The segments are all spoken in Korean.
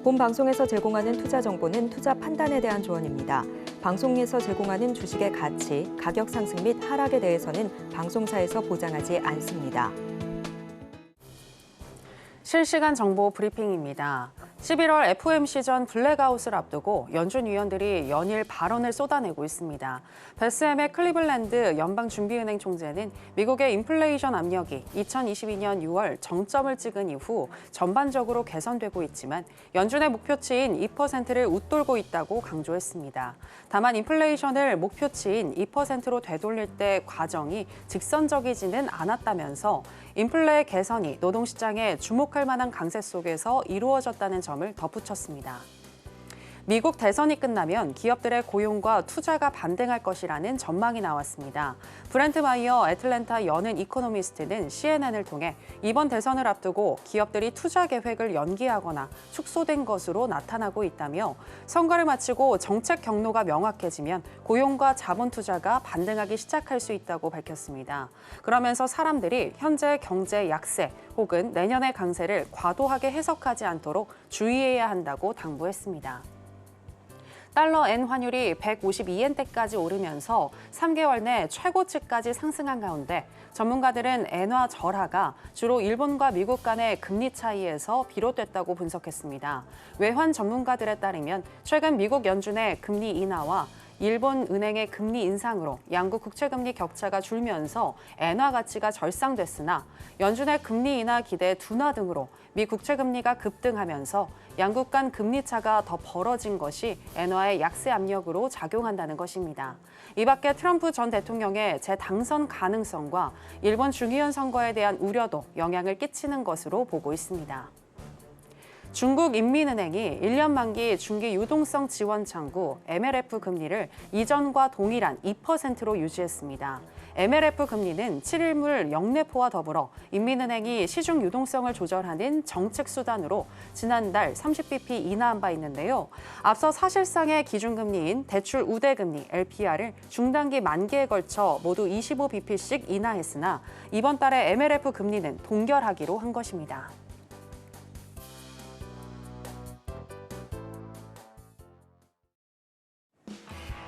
본 방송에서 제공하는 투자 정보는 투자 판단에 대한 조언입니다. 방송에서 제공하는 주식의 가치, 가격 상승 및 하락에 대해서는 방송사에서 보장하지 않습니다. 실시간 정보 브리핑입니다. 11월 FOMC 전 블랙아웃을 앞두고 연준 위원들이 연일 발언을 쏟아내고 있습니다. 베스햄의 클리블랜드 연방준비은행 총재는 미국의 인플레이션 압력이 2022년 6월 정점을 찍은 이후 전반적으로 개선되고 있지만 연준의 목표치인 2%를 웃돌고 있다고 강조했습니다. 다만 인플레이션을 목표치인 2%로 되돌릴 때 과정이 직선적이지는 않았다면서 인플레 개선이 노동시장에 주목할 만한 강세 속에서 이루어졌다는 점을 덧붙였습니다. 미국 대선이 끝나면 기업들의 고용과 투자가 반등할 것이라는 전망이 나왔습니다. 브렌트 마이어 애틀랜타 연은 이코노미스트는 CNN을 통해 이번 대선을 앞두고 기업들이 투자 계획을 연기하거나 축소된 것으로 나타나고 있다며 선거를 마치고 정책 경로가 명확해지면 고용과 자본 투자가 반등하기 시작할 수 있다고 밝혔습니다. 그러면서 사람들이 현재 경제 약세 혹은 내년의 강세를 과도하게 해석하지 않도록 주의해야 한다고 당부했습니다. 달러 엔 환율이 152엔대까지 오르면서 3개월 내 최고치까지 상승한 가운데 전문가들은 엔화 절하가 주로 일본과 미국 간의 금리 차이에서 비롯됐다고 분석했습니다. 외환 전문가들에 따르면 최근 미국 연준의 금리 인하와 일본 은행의 금리 인상으로 양국 국채금리 격차가 줄면서 엔화 가치가 절상됐으나 연준의 금리 인하 기대 둔화 등으로 미 국채금리가 급등하면서 양국 간 금리 차가 더 벌어진 것이 엔화의 약세 압력으로 작용한다는 것입니다. 이 밖에 트럼프 전 대통령의 재당선 가능성과 일본 중의원 선거에 대한 우려도 영향을 끼치는 것으로 보고 있습니다. 중국인민은행이 1년 만기 중기 유동성 지원 창구 MLF 금리를 이전과 동일한 2%로 유지했습니다. MLF 금리는 7일물 영래포와 더불어 인민은행이 시중 유동성을 조절하는 정책 수단으로 지난달 30bp 인하한 바 있는데요. 앞서 사실상의 기준금리인 대출 우대금리 LPR을 중단기 만기에 걸쳐 모두 25bp씩 인하했으나 이번 달에 MLF 금리는 동결하기로 한 것입니다.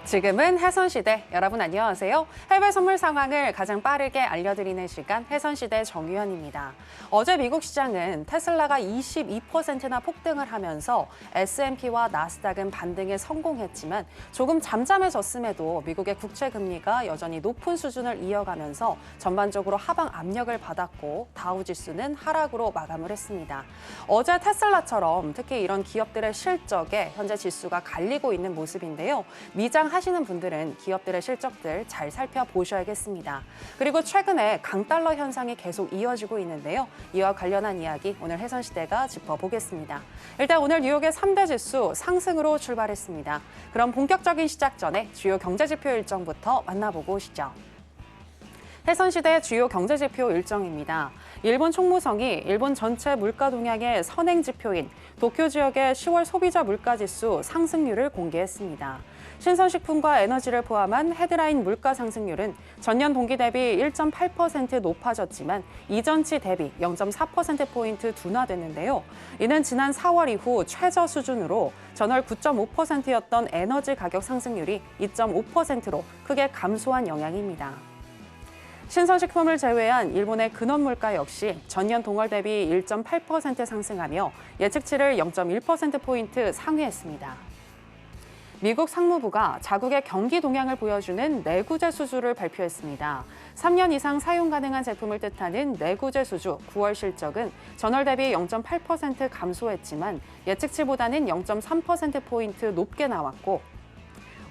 지금은 해선시대, 여러분 안녕하세요. 해외 선물 상황을 가장 빠르게 알려드리는 시간 해선시대 정유현입니다. 어제 미국 시장은 테슬라가 22%나 폭등을 하면서 S&P와 나스닥은 반등에 성공했지만 조금 잠잠해졌음에도 미국의 국채 금리가 여전히 높은 수준을 이어가면서 전반적으로 하방 압력을 받았고 다우지수는 하락으로 마감을 했습니다. 어제 테슬라처럼 특히 이런 기업들의 실적에 현재 지수가 갈리고 있는 모습인데요. 미장 하시는 분들은 기업들의 실적들 잘 살펴보셔야겠습니다. 그리고 최근에 강달러 현상이 계속 이어지고 있는데요. 이와 관련한 이야기 오늘 해선시대가 짚어보겠습니다. 일단 오늘 뉴욕의 3대 지수 상승으로 출발했습니다. 그럼 본격적인 시작 전에 주요 경제지표 일정부터 만나보고 오시죠. 해선시대의 주요 경제지표 일정입니다. 일본 총무성이 일본 전체 물가 동향의 선행지표인 도쿄 지역의 10월 소비자 물가지수 상승률을 공개했습니다. 신선식품과 에너지를 포함한 헤드라인 물가 상승률은 전년 동기 대비 1.8% 높아졌지만 이전치 대비 0.4%포인트 둔화됐는데요. 이는 지난 4월 이후 최저 수준으로 전월 9.5%였던 에너지 가격 상승률이 2.5%로 크게 감소한 영향입니다. 신선식품을 제외한 일본의 근원 물가 역시 전년 동월 대비 1.8% 상승하며 예측치를 0.1%포인트 상회했습니다. 미국 상무부가 자국의 경기 동향을 보여주는 내구재 수주를 발표했습니다. 3년 이상 사용 가능한 제품을 뜻하는 내구재 수주 9월 실적은 전월 대비 0.8% 감소했지만 예측치보다는 0.3%포인트 높게 나왔고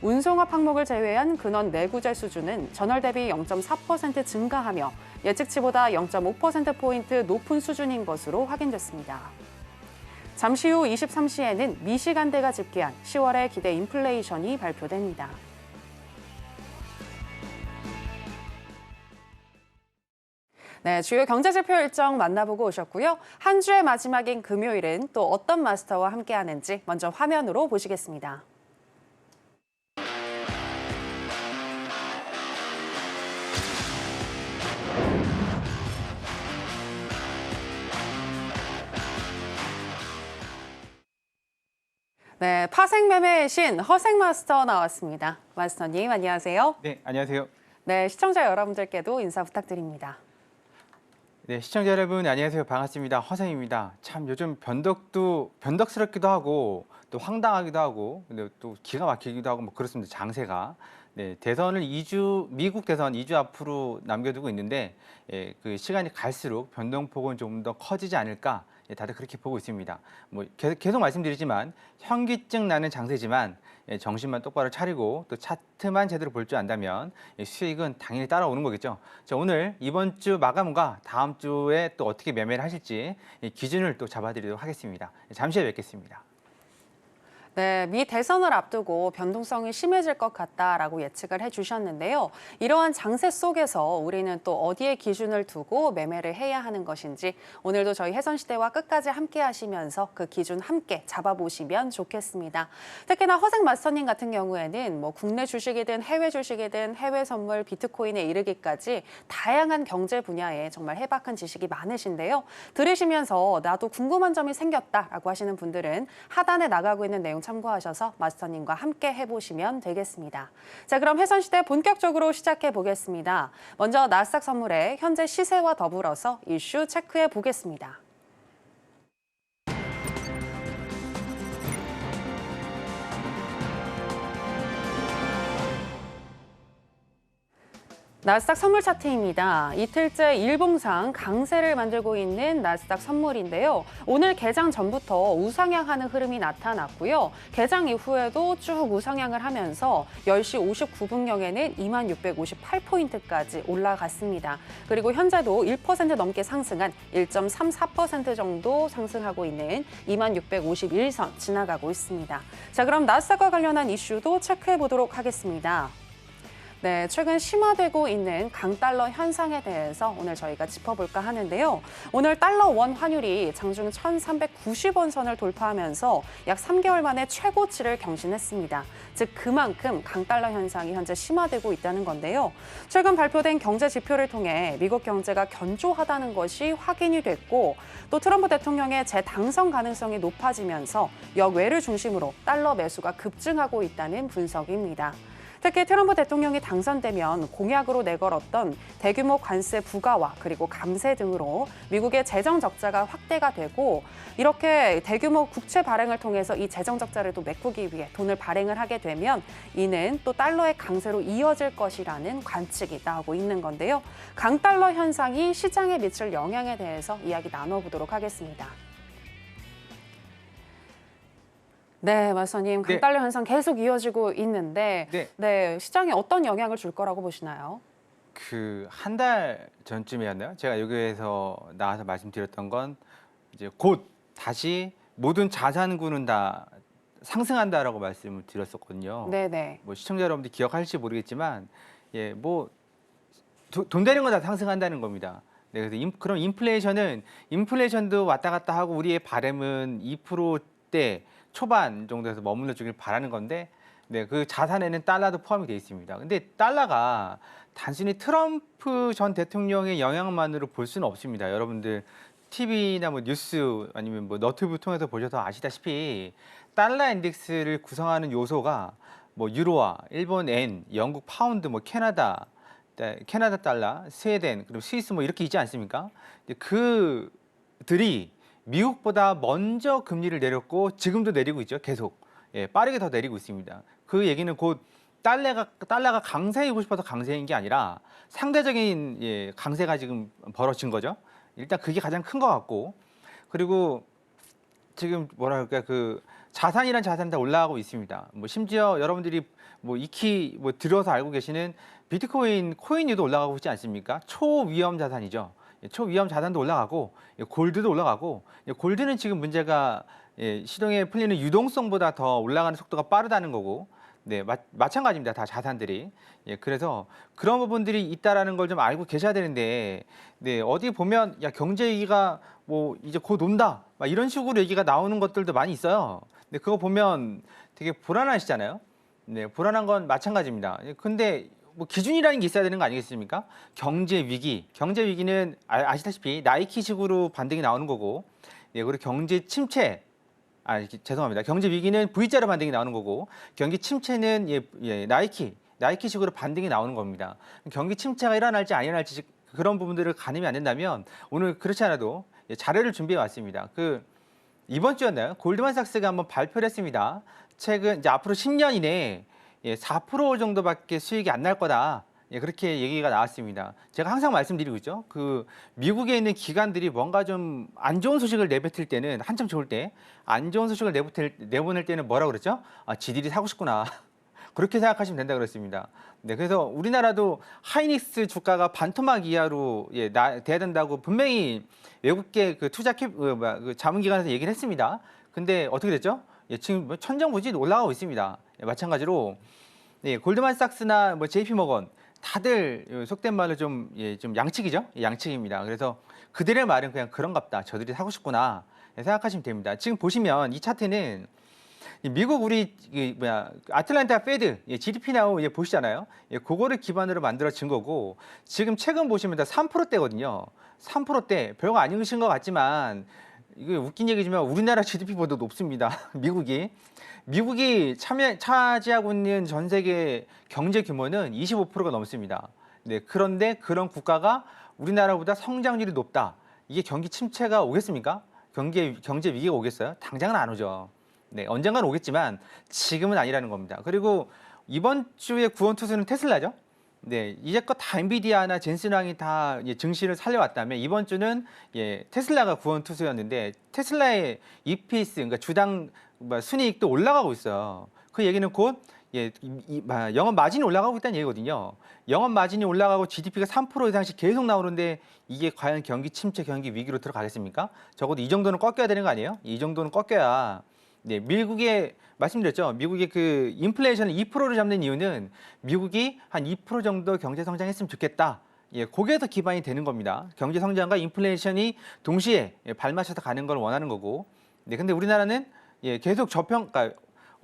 운송업 항목을 제외한 근원 내구재 수주는 전월 대비 0.4% 증가하며 예측치보다 0.5%포인트 높은 수준인 것으로 확인됐습니다. 잠시 후 23시에는 미시간대가 집계한 10월의 기대 인플레이션이 발표됩니다. 네, 주요 경제지표 일정 만나보고 오셨고요. 한 주의 마지막인 금요일은 또 어떤 마스터와 함께하는지 먼저 화면으로 보시겠습니다. 네, 파생 매매의 신 허생 마스터 나왔습니다. 마스터님 안녕하세요. 네, 안녕하세요. 네, 시청자 여러분들께도 인사 부탁드립니다. 네, 시청자 여러분 안녕하세요. 반갑습니다. 허생입니다. 참 요즘 변덕스럽기도 하고 또 황당하기도 하고 근데 또 기가 막히기도 하고 뭐 그렇습니다. 장세가. 네, 미국 대선 2주 앞으로 남겨두고 있는데 그 시간이 갈수록 변동폭은 좀 더 커지지 않을까 다들 그렇게 보고 있습니다. 뭐 계속 말씀드리지만 현기증 나는 장세지만 정신만 똑바로 차리고 또 차트만 제대로 볼 줄 안다면 수익은 당연히 따라오는 거겠죠. 자, 오늘 이번 주 마감과 다음 주에 또 어떻게 매매를 하실지 기준을 또 잡아드리도록 하겠습니다. 잠시 후에 뵙겠습니다. 네, 미 대선을 앞두고 변동성이 심해질 것 같다라고 예측을 해주셨는데요. 이러한 장세 속에서 우리는 또 어디에 기준을 두고 매매를 해야 하는 것인지 오늘도 저희 해선시대와 끝까지 함께 하시면서 그 기준 함께 잡아보시면 좋겠습니다. 특히나 허생 마스터님 같은 경우에는 뭐 국내 주식이든 해외 주식이든 해외 선물, 비트코인에 이르기까지 다양한 경제 분야에 정말 해박한 지식이 많으신데요. 들으시면서 나도 궁금한 점이 생겼다라고 하시는 분들은 하단에 나가고 있는 내용 참고하셔서 마스터님과 함께 해보시면 되겠습니다. 자, 그럼 해선시대 본격적으로 시작해 보겠습니다. 먼저 나스닥 선물의 현재 시세와 더불어서 이슈 체크해 보겠습니다. 나스닥 선물 차트입니다. 이틀째 일봉상 강세를 만들고 있는 나스닥 선물인데요. 오늘 개장 전부터 우상향하는 흐름이 나타났고요. 개장 이후에도 쭉 우상향을 하면서 10시 59분경에는 2658포인트까지 올라갔습니다. 그리고 현재도 1% 넘게 상승한 1.34% 정도 상승하고 있는 2651선 지나가고 있습니다. 자, 그럼 나스닥과 관련한 이슈도 체크해 보도록 하겠습니다. 네, 최근 심화되고 있는 강달러 현상에 대해서 오늘 저희가 짚어볼까 하는데요. 오늘 달러 원 환율이 장중 1,390원 선을 돌파하면서 약 3개월 만에 최고치를 경신했습니다. 즉 그만큼 강달러 현상이 현재 심화되고 있다는 건데요. 최근 발표된 경제 지표를 통해 미국 경제가 견조하다는 것이 확인이 됐고 또 트럼프 대통령의 재당선 가능성이 높아지면서 역외를 중심으로 달러 매수가 급증하고 있다는 분석입니다. 특히 트럼프 대통령이 당선되면 공약으로 내걸었던 대규모 관세 부과와 그리고 감세 등으로 미국의 재정 적자가 확대가 되고 이렇게 대규모 국채 발행을 통해서 이 재정 적자를 또 메꾸기 위해 돈을 발행을 하게 되면 이는 또 달러의 강세로 이어질 것이라는 관측이 나오고 있는 건데요. 강달러 현상이 시장에 미칠 영향에 대해서 이야기 나눠보도록 하겠습니다. 네, 마스터님, 강달러 현상 계속 이어지고 있는데 네, 시장에 어떤 영향을 줄 거라고 보시나요? 한 달 전쯤이었나요? 제가 여기에서 나와서 말씀드렸던 건 이제 곧 다시 모든 자산군은 다 상승한다라고 말씀을 드렸었거든요. 네네. 뭐 시청자 여러분들 기억하실지 모르겠지만 돈 되는 건 다 상승한다는 겁니다. 네, 그래서 그럼 인플레이션도 왔다 갔다 하고 우리의 바람은 2%대 초반 정도에서 머물러 주길 바라는 건데 그 자산에는 달러도 포함이 되어 있습니다. 근데 달러가 단순히 트럼프 전 대통령의 영향만으로 볼 수는 없습니다. 여러분들 TV나 뭐 뉴스 아니면 뭐 너튜브 통해서 보셔서 아시다시피 달러 인덱스를 구성하는 요소가 뭐 유로화, 일본 엔, 영국 파운드, 뭐 캐나다 달러, 스웨덴, 그리고 스위스 뭐 이렇게 있지 않습니까? 그들이 미국보다 먼저 금리를 내렸고 지금도 내리고 있죠. 계속 빠르게 더 내리고 있습니다. 그 얘기는 곧 달러가 강세이고 싶어서 강세인 게 아니라 상대적인 강세가 지금 벌어진 거죠. 일단 그게 가장 큰 것 같고 그리고 지금 뭐랄까 자산이란 자산 다 올라가고 있습니다. 뭐 심지어 여러분들이 뭐 익히 들어서 알고 계시는 코인도 올라가고 있지 않습니까? 초위험 자산이죠. 초위험 자산도 올라가고 골드도 올라가고 골드는 지금 문제가 시동에 풀리는 유동성보다 더 올라가는 속도가 빠르다는 거고 마찬가지입니다. 다 자산들이. 그래서 그런 부분들이 있다라는 걸 좀 알고 계셔야 되는데 어디 보면 경제 위기가 뭐 이제 곧 온다 막 이런 식으로 얘기가 나오는 것들도 많이 있어요. 근데 그거 보면 되게 불안하시잖아요. 불안한 건 마찬가지입니다. 근데 뭐 기준이라는 게 있어야 되는 거 아니겠습니까? 경제 위기는 아시다시피 나이키식으로 반등이 나오는 거고, 그리고 경제 침체 죄송합니다. 경제 위기는 V자로 반등이 나오는 거고 경기 침체는 나이키식으로 반등이 나오는 겁니다. 경기 침체가 일어날지 안 일어날지 그런 부분들을 가늠이 안 된다면 오늘 그렇지 않아도 자료를 준비해 왔습니다. 이번 주였나요? 골드만삭스가 한번 발표를 했습니다. 최근 이제 앞으로 10년 이내에 4% 정도밖에 수익이 안 날 거다. 그렇게 얘기가 나왔습니다. 제가 항상 말씀드리고 있죠. 미국에 있는 기관들이 뭔가 좀 안 좋은 소식을 내뱉을 때는 한참 좋을 때 안 좋은 소식을 내보낼 때는 뭐라고 그랬죠? 지들이 사고 싶구나. 그렇게 생각하시면 된다 그랬습니다. 네, 그래서 우리나라도 하이닉스 주가가 반토막 이하로 돼야 된다고 분명히 외국계 자문기관에서 얘기를 했습니다. 근데 어떻게 됐죠? 지금 천정부지 올라가고 있습니다. 마찬가지로 골드만삭스나 JP모건 다들 속된 말로 좀 양측이죠? 양측입니다. 그래서 그들의 말은 그냥 그런갑다. 저들이 사고 싶구나 생각하시면 됩니다. 지금 보시면 이 차트는 미국 아틀란타 페드 GDP 나오 보시잖아요. 그거를 기반으로 만들어진 거고 지금 최근 보시면 다 3%대거든요. 3%대 별거 아니신 것 같지만 이게 웃긴 얘기지만 우리나라 GDP보다 높습니다. 미국이 차지하고 있는 전 세계 경제 규모는 25%가 넘습니다. 네, 그런데 그런 국가가 우리나라보다 성장률이 높다. 이게 경기 침체가 오겠습니까? 경제 위기가 오겠어요? 당장은 안 오죠. 네, 언젠가는 오겠지만 지금은 아니라는 겁니다. 그리고 이번 주에 구원투수는 테슬라죠. 네, 이제껏 다 엔비디아나 젠슨왕이 다 증시를 살려왔다면 이번 주는 테슬라가 구원투수였는데 테슬라의 EPS, 그러니까 주당 순이익도 올라가고 있어요. 그 얘기는 곧 영업 마진이 올라가고 있다는 얘기거든요. 영업 마진이 올라가고 GDP가 3% 이상씩 계속 나오는데 이게 과연 경기 침체, 경기 위기로 들어가겠습니까? 적어도 이 정도는 꺾여야 되는 거 아니에요? 이 정도는 꺾여야. 네, 말씀드렸죠. 미국의 인플레이션을 2%를 잡는 이유는 미국이 한 2% 정도 경제 성장했으면 좋겠다. 거기에서 기반이 되는 겁니다. 경제 성장과 인플레이션이 동시에 발맞춰서 가는 걸 원하는 거고. 네, 근데 우리나라는 계속 저평가.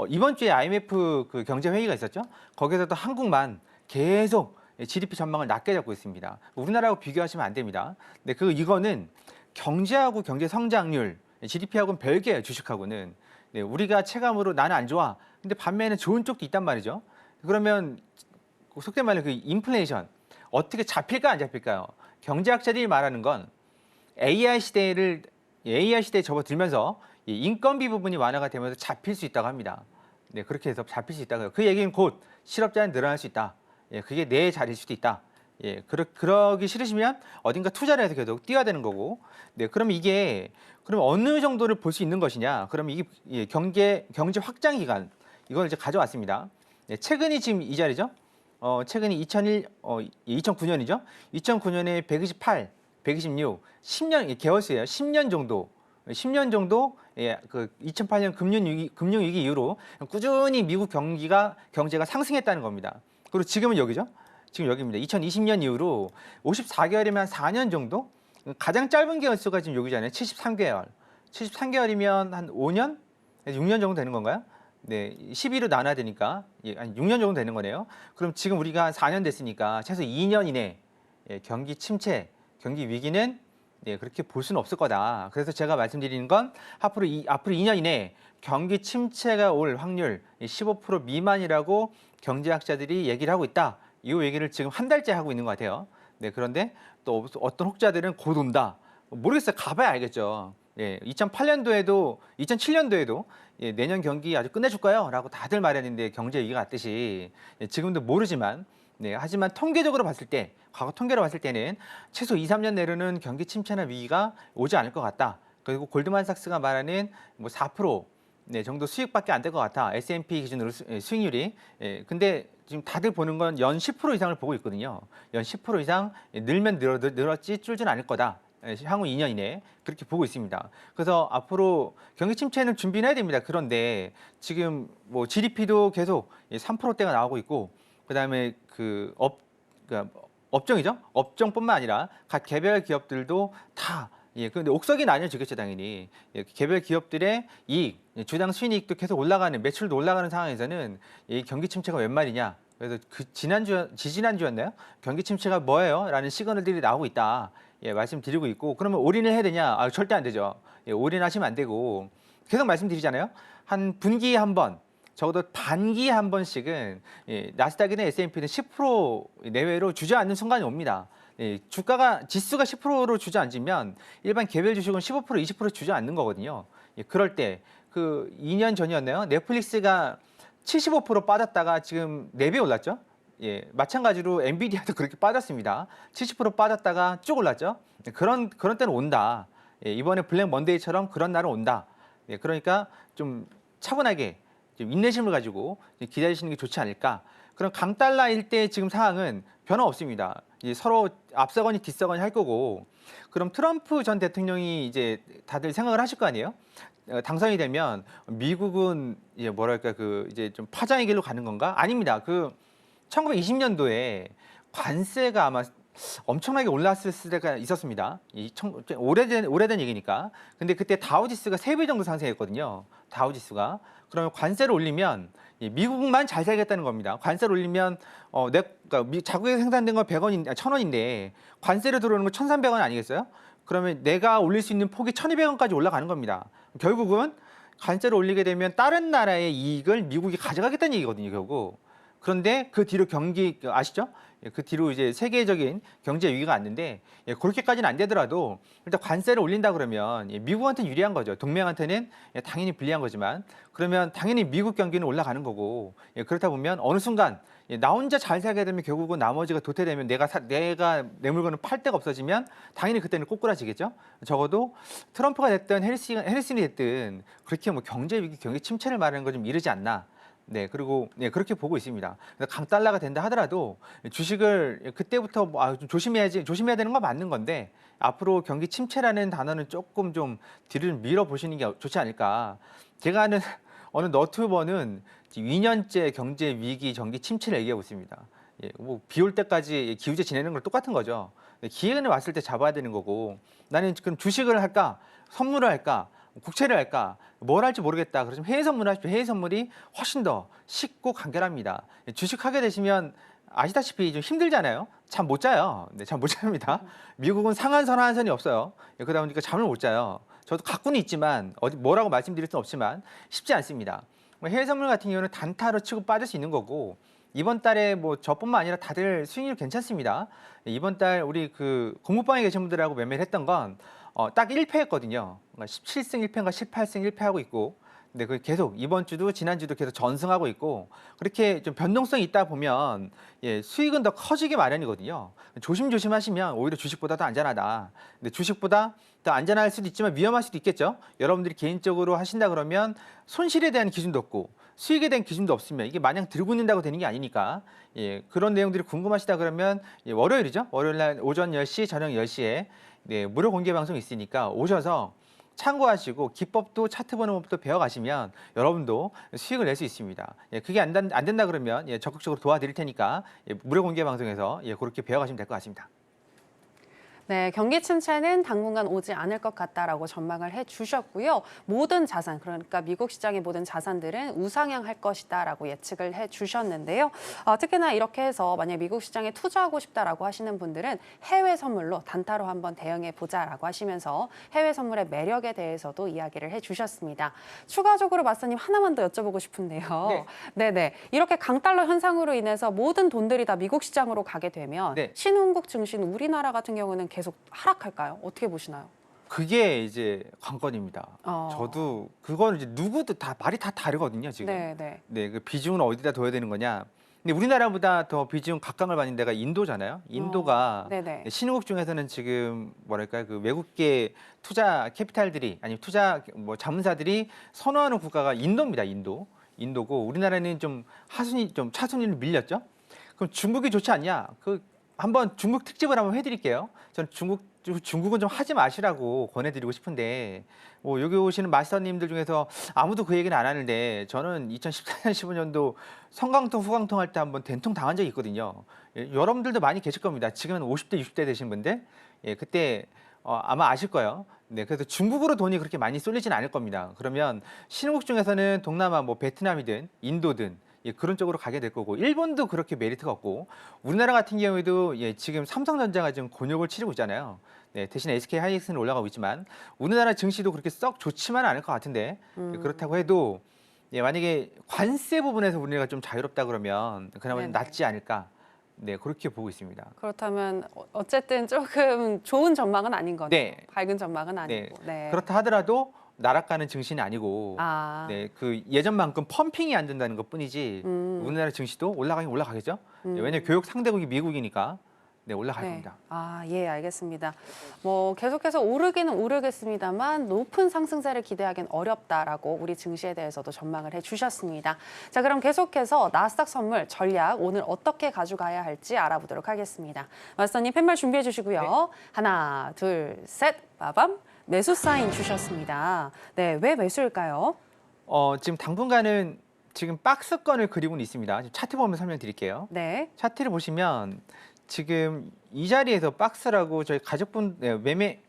이번 주에 IMF 경제 회의가 있었죠. 거기서도 한국만 계속 GDP 전망을 낮게 잡고 있습니다. 우리나라하고 비교하시면 안 됩니다. 네, 이거는 경제하고 경제 성장률, GDP하고는 별개예요. 주식하고는. 네, 우리가 체감으로 나는 안 좋아. 근데 반면에 좋은 쪽도 있단 말이죠. 그러면 속된 말로 인플레이션 어떻게 잡힐까 안 잡힐까요? 경제학자들이 말하는 건 AI 시대에 접어들면서 인건비 부분이 완화가 되면서 잡힐 수 있다고 합니다. 네, 그렇게 해서 잡힐 수 있다고요. 그 얘기는 곧 실업자는 늘어날 수 있다. 그게 내 자리일 수도 있다. 그러기 싫으시면 어딘가 투자를 해서 계속 뛰어야 되는 거고. 네, 그럼 어느 정도를 볼 수 있는 것이냐? 그럼 이게 경제 확장 기간 이걸 이제 가져왔습니다. 네, 최근이 지금 이 자리죠. 최근이 2009년이죠. 2009년에 128, 126, 10년 개월수예요. 10년 정도 2008년 금융위기 이후로 꾸준히 미국 경제가 상승했다는 겁니다. 그리고 지금은 여기죠. 지금 여기입니다. 2020년 이후로 54개월이면 한 4년 정도? 가장 짧은 개월수가 지금 여기잖아요. 73개월. 73개월이면 한 5년? 6년 정도 되는 건가요? 네, 12로 나눠야 되니까 한 6년 정도 되는 거네요. 그럼 지금 우리가 한 4년 됐으니까 최소 2년 이내 경기 침체, 경기 위기는 그렇게 볼 수는 없을 거다. 그래서 제가 말씀드리는 건 앞으로 2년 이내 경기 침체가 올 확률 15% 미만이라고 경제학자들이 얘기를 하고 있다. 이 얘기를 지금 한 달째 하고 있는 것 같아요. 네, 그런데 또 어떤 혹자들은 곧 온다. 모르겠어요. 가봐야 알겠죠. 2007년도에도 내년 경기 아주 끝내줄까요? 라고 다들 말했는데 경제 위기가 왔듯이 지금도 모르지만 하지만 통계적으로 봤을 때 과거 통계로 봤을 때는 최소 2, 3년 내로는 경기 침체나 위기가 오지 않을 것 같다. 그리고 골드만삭스가 말하는 4% 정도 수익밖에 안 될 것 같아. S&P 기준으로 수익률이. 근데 지금 다들 보는 건 연 10% 이상을 보고 있거든요. 연 10% 이상 늘면 늘었지 줄지는 않을 거다. 향후 2년 이내에 그렇게 보고 있습니다. 그래서 앞으로 경기 침체는 준비는 해야 됩니다. 그런데 지금 GDP도 계속 3%대가 나오고 있고 그다음에 업종이죠. 업종뿐만 아니라 각 개별 기업들도 다 그런데 옥석이 나뉘어지겠죠, 당연히. 개별 기업들의 이익, 주당 순이익도 계속 올라가는, 매출도 올라가는 상황에서는 이 경기 침체가 웬 말이냐. 그래서 지지난주였나요? 경기 침체가 뭐예요? 라는 시그널들이 나오고 있다. 말씀드리고 있고, 그러면 올인을 해야 되냐? 절대 안 되죠. 올인하시면 안 되고, 계속 말씀드리잖아요. 한 분기에 한 번, 적어도 반기에 한 번씩은 나스닥이나 S&P는 10% 내외로 주저앉는 순간이 옵니다. 주가가 지수가 10%로 주저앉으면 일반 개별 주식은 15% 20% 주저앉는 거거든요. 그럴 때 그 2년 전이었나요? 넷플릭스가 75% 빠졌다가 지금 4배 올랐죠. 마찬가지로 엔비디아도 그렇게 빠졌습니다. 70% 빠졌다가 쭉 올랐죠. 그런 때는 온다. 이번에 블랙 먼데이처럼 그런 날은 온다. 그러니까 좀 차분하게 좀 인내심을 가지고 기다리시는 게 좋지 않을까. 그럼 강달러일 때 지금 상황은 변화 없습니다. 서로 앞서거니 뒤서거니 할 거고. 그럼 트럼프 전 대통령이 이제 다들 생각을 하실 거 아니에요? 당선이 되면 미국은 이제 뭐랄까 이제 좀 파장의 길로 가는 건가? 아닙니다. 1920년도에 관세가 아마 엄청나게 올랐을 때가 있었습니다. 오래된 얘기니까. 근데 그때 다우지수가 3배 정도 상승했거든요. 다우지수가. 그러면 관세를 올리면 미국만 잘 살겠다는 겁니다. 관세를 올리면 그러니까 자국에 생산된 건 1,000원인데 관세를 들어오는 건 1,300원 아니겠어요? 그러면 내가 올릴 수 있는 폭이 1,200원까지 올라가는 겁니다. 결국은 관세를 올리게 되면 다른 나라의 이익을 미국이 가져가겠다는 얘기거든요, 결국. 그런데 그 뒤로 경기 아시죠? 그 뒤로 이제 세계적인 경제 위기가 왔는데 그렇게까지는 안 되더라도 일단 관세를 올린다 그러면 미국한테는 유리한 거죠. 동맹한테는 당연히 불리한 거지만 그러면 당연히 미국 경기는 올라가는 거고 그렇다 보면 어느 순간 나 혼자 잘 살게 되면 결국은 나머지가 도태되면 내가 내 물건을 팔 데가 없어지면 당연히 그때는 꼬꾸라지겠죠. 적어도 트럼프가 됐든 해리슨이 됐든 그렇게 뭐 경제 위기, 경기 침체를 말하는 거 좀 이르지 않나. 그리고 그렇게 보고 있습니다. 강달러가 된다 하더라도 주식을 그때부터 좀 조심해야 되는 건 맞는 건데 앞으로 경기 침체라는 단어는 조금 좀 뒤를 밀어 보시는 게 좋지 않을까. 제가 아는 어느 너튜버는 2년째 경제 위기, 경기 침체를 얘기하고 있습니다. 뭐 비 올 때까지 기우제 지내는 걸 똑같은 거죠. 기회는 왔을 때 잡아야 되는 거고 나는 그럼 주식을 할까, 선물을 할까, 국채를 할까, 뭘 할지 모르겠다. 그래서 해외 선물을 하십시오. 해외 선물이 훨씬 더 쉽고 간결합니다. 주식하게 되시면 아시다시피 좀 힘들잖아요. 잠 못 자요. 잠 못 잡니다. 미국은 상한선, 하한선이 없어요. 그러다 보니까 잠을 못 자요. 저도 갖고는 있지만 뭐라고 말씀드릴 수는 없지만 쉽지 않습니다. 해외 선물 같은 경우는 단타로 치고 빠질 수 있는 거고 이번 달에 뭐 저뿐만 아니라 다들 수익률 괜찮습니다. 이번 달 우리 공부방에 계신 분들하고 매매를 했던 건 딱 1패했거든요. 17승 1패인가 18승 1패하고 있고 근데 계속 이번 주도 지난주도 계속 전승하고 있고 그렇게 좀 변동성이 있다 보면 수익은 더 커지기 마련이거든요. 조심조심 하시면 오히려 주식보다 더 안전하다. 근데 주식보다 더 안전할 수도 있지만 위험할 수도 있겠죠. 여러분들이 개인적으로 하신다 그러면 손실에 대한 기준도 없고 수익에 대한 기준도 없으면 이게 마냥 들고 있는다고 되는 게 아니니까 그런 내용들이 궁금하시다 그러면 월요일이죠. 월요일 날 오전 10시, 저녁 10시에 무료 공개 방송 있으니까 오셔서 참고하시고 기법도 차트 보는 법도 배워가시면 여러분도 수익을 낼 수 있습니다. 그게 안 된다 그러면 적극적으로 도와드릴 테니까 무료 공개 방송에서 그렇게 배워가시면 될 것 같습니다. 네, 경기 침체는 당분간 오지 않을 것 같다라고 전망을 해주셨고요. 모든 자산, 그러니까 미국 시장의 모든 자산들은 우상향할 것이다라고 예측을 해주셨는데요. 특히나 이렇게 해서 만약 미국 시장에 투자하고 싶다라고 하시는 분들은 해외 선물로 단타로 한번 대응해 보자라고 하시면서 해외 선물의 매력에 대해서도 이야기를 해주셨습니다. 추가적으로 마스터님 하나만 더 여쭤보고 싶은데요. 네네, 이렇게 강달러 현상으로 인해서 모든 돈들이 다 미국 시장으로 가게 되면 신흥국 증시는 우리나라 같은 경우는 계속 하락할까요? 어떻게 보시나요? 그게 이제 관건입니다. 저도 그거는 이제 누구도 다 말이 다 다르거든요, 지금. 그 비중은 어디다 둬야 되는 거냐. 근데 우리나라보다 더 비중 각광을 받는 데가 인도잖아요. 인도가 신흥국 중에서는 지금 뭐랄까요, 외국계 투자 캐피탈들이 아니면 투자 자문사들이 선호하는 국가가 인도입니다. 인도고 우리나라는 좀 차순위를 밀렸죠. 그럼 중국이 좋지 않냐? 한번 중국 특집을 한번 해드릴게요. 저는 중국은 좀 하지 마시라고 권해드리고 싶은데 여기 오시는 마스터님들 중에서 아무도 그 얘기는 안 하는데 저는 2014년 15년도 성강통 후강통 할 때 한번 된통 당한 적이 있거든요. 여러분들도 많이 계실 겁니다. 지금은 50대 60대 되신 분들 그때 아마 아실 거예요. 그래서 중국으로 돈이 그렇게 많이 쏠리진 않을 겁니다. 그러면 신흥국 중에서는 동남아 베트남이든 인도든 그런 쪽으로 가게 될 거고 일본도 그렇게 메리트가 없고 우리나라 같은 경우에도 지금 삼성전자가 지금 곤욕을 치르고 있잖아요. 네, 대신 SK 하이닉스는 올라가고 있지만 우리나라 증시도 그렇게 썩 좋지만은 않을 것 같은데 그렇다고 해도 만약에 관세 부분에서 우리가 좀 자유롭다 그러면 그나마 좀 네네. 낫지 않을까. 네, 그렇게 보고 있습니다. 그렇다면 어쨌든 조금 좋은 전망은 아닌 거네요. 네. 밝은 전망은 아니고. 네. 그렇다 하더라도 나락가는 증시는 아니고 아. 네, 그 예전만큼 펌핑이 안 된다는 것뿐이지 우리나라 증시도 올라가긴 올라가겠죠. 네, 왜냐하면 교육 상대국이 미국이니까 네, 올라갈 겁니다. 아, 예, 알겠습니다. 뭐 계속해서 오르기는 오르겠습니다만 높은 상승세를 기대하기는 어렵다라고 우리 증시에 대해서도 전망을 해주셨습니다. 자, 그럼 계속해서 나스닥 선물 전략 오늘 어떻게 가져가야 할지 알아보도록 하겠습니다. 마스터님 팻말 준비해 주시고요. 하나, 둘, 셋, 빠밤. 매수 사인 주셨습니다. 네, 왜 매수일까요? 지금 당분간은 지금 박스권을 그리고는 있습니다. 지금 차트 보면 설명드릴게요. 네. 차트를 보시면 지금 이 자리에서 박스라고 저희 가족분 매매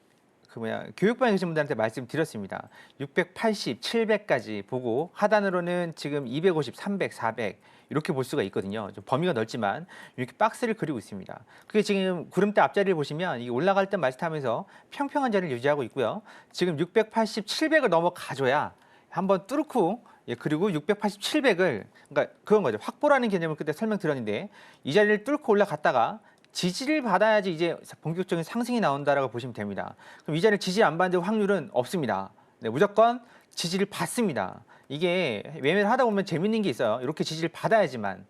교육반에 계신 분들한테 말씀드렸습니다. 680, 700까지 보고 하단으로는 지금 250, 300, 400 이렇게 볼 수가 있거든요. 좀 범위가 넓지만 이렇게 박스를 그리고 있습니다. 그게 지금 구름대 앞자리를 보시면 이게 올라갈 때 말씀하면서 평평한 자리를 유지하고 있고요. 지금 680, 700을 넘어가줘야 한번 뚫고 그리고 680, 700을 그러니까 그건 거죠. 확보라는 개념을 그때 설명드렸는데 이 자리를 뚫고 올라갔다가 지지를 받아야지 이제 본격적인 상승이 나온다라고 보시면 됩니다. 그럼 이 자리를 지지 안 받는 확률은 없습니다. 네, 무조건 지지를 받습니다. 이게 매매를 하다 보면 재밌는 게 있어요. 이렇게 지지를 받아야지만.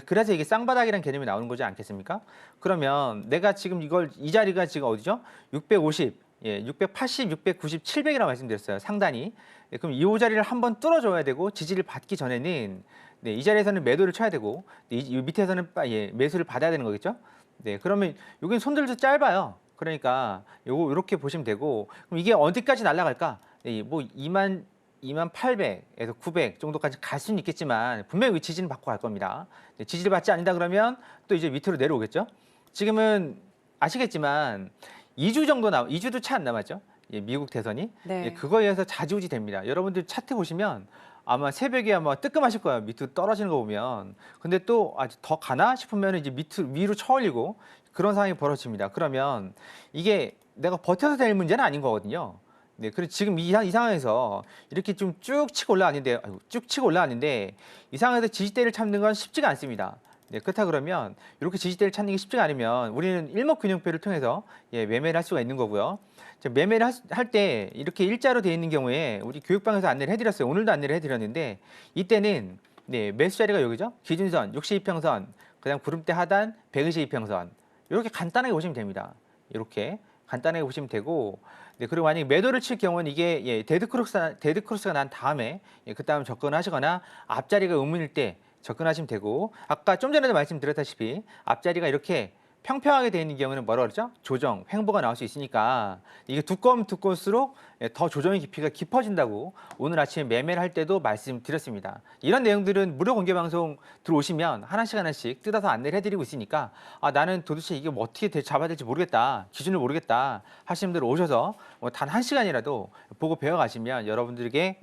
그래서 이게 쌍바닥이라는 개념이 나오는 거지 않겠습니까? 그러면 내가 지금 이 자리가 지금 어디죠? 650, 680, 690, 700이라고 말씀드렸어요. 상단이. 그럼 이 자리를 한번 뚫어줘야 되고 지지를 받기 전에는 이 자리에서는 매도를 쳐야 되고 이 밑에서는 매수를 받아야 되는 거겠죠? 네, 그러면 여기는 손들도 짧아요. 그러니까 요거 이렇게 보시면 되고 그럼 이게 어디까지 날아갈까? 뭐 2800에서 900 정도까지 갈 수는 있겠지만 분명히 지지는 받고 갈 겁니다. 지지를 받지 않는다 그러면 또 이제 밑으로 내려오겠죠. 지금은 아시겠지만 2주도 채 안 남았죠. 미국 대선이. 네. 그거에 의해서 좌지우지 됩니다. 여러분들 차트 보시면 아마 새벽에 아마 뜨끔하실 거예요. 밑으로 떨어지는 거 보면. 근데 또 아직 더 가나 싶으면 이제 위로 쳐올리고 그런 상황이 벌어집니다. 그러면 이게 내가 버텨서 될 문제는 아닌 거거든요. 네, 그리고 지금 이 상황에서 이렇게 좀 쭉 치고 올라왔는데 이 상황에서 지지대를 찾는 건 쉽지가 않습니다. 네, 그렇다 그러면 이렇게 지지대를 찾는 게 쉽지가 않으면 우리는 일목균형표를 통해서 매매를 할 수가 있는 거고요. 매매를 할 때 이렇게 일자로 되어 있는 경우에 우리 교육방에서 안내를 해드렸어요. 오늘도 안내를 해드렸는데 이때는 매수 자리가 여기죠. 기준선 62평선, 그다음 구름대 하단 122평선 이렇게 간단하게 보시면 됩니다. 이렇게 간단하게 보시면 되고 그리고 만약에 매도를 칠 경우는 이게 데드크로스가 난 다음에 그다음 접근하시거나 앞자리가 의문일 때 접근하시면 되고 아까 좀 전에도 말씀드렸다시피 앞자리가 이렇게 평평하게 되어 있는 경우는 뭐라 그러죠? 조정, 횡보가 나올 수 있으니까 이게 두꺼우면 두꺼울수록 더 조정의 깊이가 깊어진다고 오늘 아침에 매매를 할 때도 말씀드렸습니다. 이런 내용들은 무료 공개 방송 들어오시면 하나씩 뜯어서 안내를 해드리고 있으니까 나는 도대체 이게 뭐 어떻게 잡아야 될지 모르겠다, 기준을 모르겠다 하시는 분들 오셔서 단 1시간이라도 보고 배워가시면 여러분들께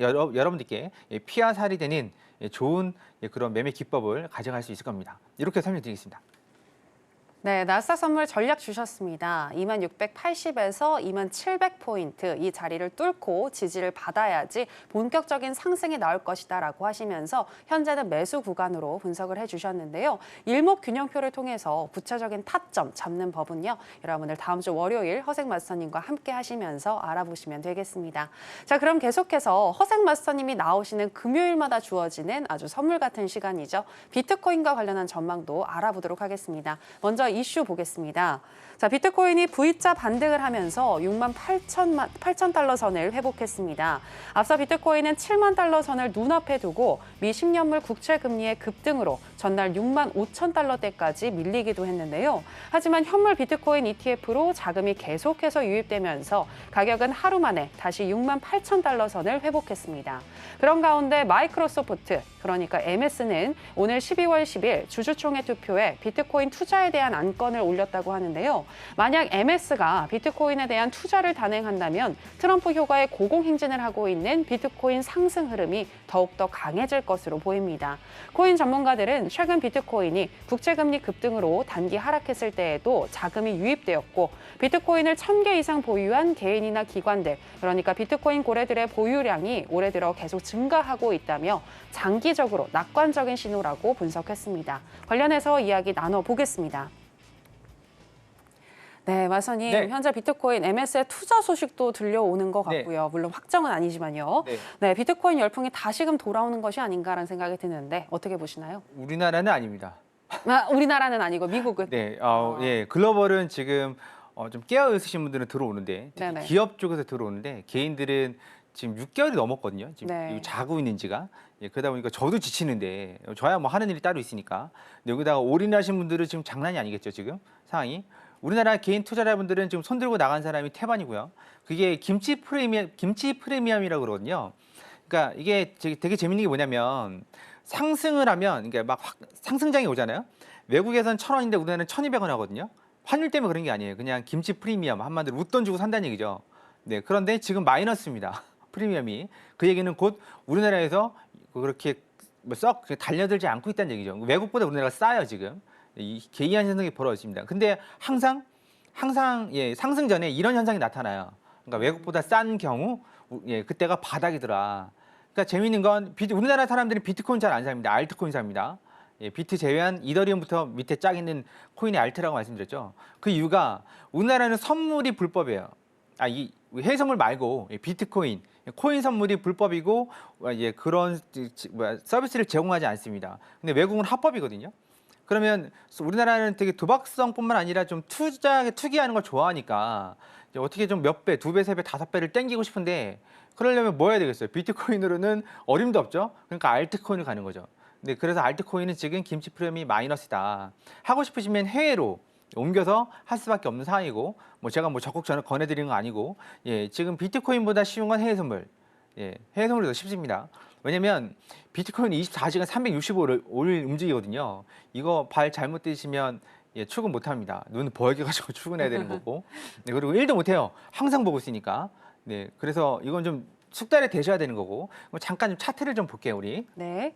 피와 살이 되는 좋은 그런 매매 기법을 가져갈 수 있을 겁니다. 이렇게 설명드리겠습니다. 네, 나스닥 선물 전략 주셨습니다. 2680에서 2700포인트 이 자리를 뚫고 지지를 받아야지 본격적인 상승이 나올 것이다라고 하시면서 현재는 매수 구간으로 분석을 해주셨는데요. 일목균형표를 통해서 구체적인 타점 잡는 법은요. 여러분들 다음 주 월요일 허생 마스터님과 함께 하시면서 알아보시면 되겠습니다. 자, 그럼 계속해서 허생 마스터님이 나오시는 금요일마다 주어지는 아주 선물 같은 시간이죠. 비트코인과 관련한 전망도 알아보도록 하겠습니다. 먼저 이슈 보겠습니다. 자, 비트코인이 V자 반등을 하면서 68,000 달러 선을 회복했습니다. 앞서 비트코인은 7만 달러 선을 눈앞에 두고 미 10년물 국채 금리의 급등으로 전날 65,000 달러대까지 밀리기도 했는데요. 하지만 현물 비트코인 ETF로 자금이 계속해서 유입되면서 가격은 하루 만에 다시 68,000 달러 선을 회복했습니다. 그런 가운데 마이크로소프트, 그러니까 MS는 오늘 12월 10일 주주총회 투표에 비트코인 투자에 대한 안건을 올렸다고 하는데요. 만약 MS가 비트코인에 대한 투자를 단행한다면 트럼프 효과의 고공행진을 하고 있는 비트코인 상승 흐름이 더욱더 강해질 것으로 보입니다. 코인 전문가들은 최근 비트코인이 국채금리 급등으로 단기 하락했을 때에도 자금이 유입되었고 비트코인을 1,000개 이상 보유한 개인이나 기관들, 그러니까 비트코인 고래들의 보유량이 올해 들어 계속 증가하고 있다며 장기적으로 낙관적인 신호라고 분석했습니다. 관련해서 이야기 나눠보겠습니다. 네, 마선님, 네. 현재 비트코인 MS의 투자 소식도 들려오는 것 같고요. 물론 확정은 아니지만요. 네. 네, 비트코인 열풍이 다시금 돌아오는 것이 아닌가라는 생각이 드는데 어떻게 보시나요? 우리나라는 아닙니다. 우리나라는 아니고 미국은? 네, 예, 글로벌은 지금 좀 깨어 있으신 분들은 들어오는데 특히 네네. 기업 쪽에서 들어오는데 개인들은 지금 6개월이 넘었거든요. 지금 네. 이 자고 있는 지가. 예, 그러다 보니까 저도 지치는데 저야 뭐 하는 일이 따로 있으니까. 근데 여기다가 올인하신 분들은 지금 장난이 아니겠죠, 지금 상황이. 우리나라 개인 투자자분들은 지금 손들고 나간 사람이 태반이고요. 그게 김치 프리미엄이라고 그러거든요. 그러니까 이게 되게 재밌는 게 뭐냐면 상승을 하면 그러니까 막 상승장이 오잖아요. 외국에선 1,000원인데 우리나라는 1,200원 하거든요. 환율 때문에 그런 게 아니에요. 그냥 김치 프리미엄 한마디로 웃돈 주고 산다는 얘기죠. 네, 그런데 지금 마이너스입니다. 프리미엄이. 그 얘기는 곧 우리나라에서 그렇게 썩 달려들지 않고 있다는 얘기죠. 외국보다 우리나라가 싸요, 지금. 이 개이한 현상이 벌어집니다. 근데 항상 예, 상승 전에 이런 현상이 나타나요. 그러니까 외국보다 싼 경우 예, 그때가 바닥이더라. 그러니까 재미있는 건 우리나라 사람들이 비트코인 잘 안 삽니다. 알트코인 삽니다. 예, 비트 제외한 이더리움부터 밑에 쫙 있는 코인이 알트라고 말씀드렸죠. 그 이유가 우리나라는 선물이 불법이에요. 이 해외 선물 말고 비트코인, 코인 선물이 불법이고 예, 그런 서비스를 제공하지 않습니다. 근데 외국은 합법이거든요. 그러면 우리나라는 되게 도박성뿐만 아니라 좀 투기하는 걸 좋아하니까 이제 어떻게 좀 몇 배, 2배, 3배, 5배를 땡기고 싶은데 그러려면 뭐 해야 되겠어요? 비트코인으로는 어림도 없죠. 그러니까 알트코인을 가는 거죠. 근데 그래서 알트코인은 지금 김치 프리미엄이 마이너스다. 하고 싶으시면 해외로 옮겨서 할 수밖에 없는 상황이고 뭐 제가 뭐 적극 권해드리는 건 아니고 예, 지금 비트코인보다 쉬운 건 해외 선물. 예, 해외 선물이 더 쉽습니다. 왜냐면 비트코인이 24시간 365일 움직이거든요. 이거 발 잘못 떼시면 예, 출근 못 합니다. 눈 벌게 가지고 출근해야 되는 거고. 네, 그리고 일도 못 해요. 항상 보고 있으니까. 네, 그래서 이건 좀 숙달에 되셔야 되는 거고. 잠깐 좀 차트를 좀 볼게요, 우리. 네.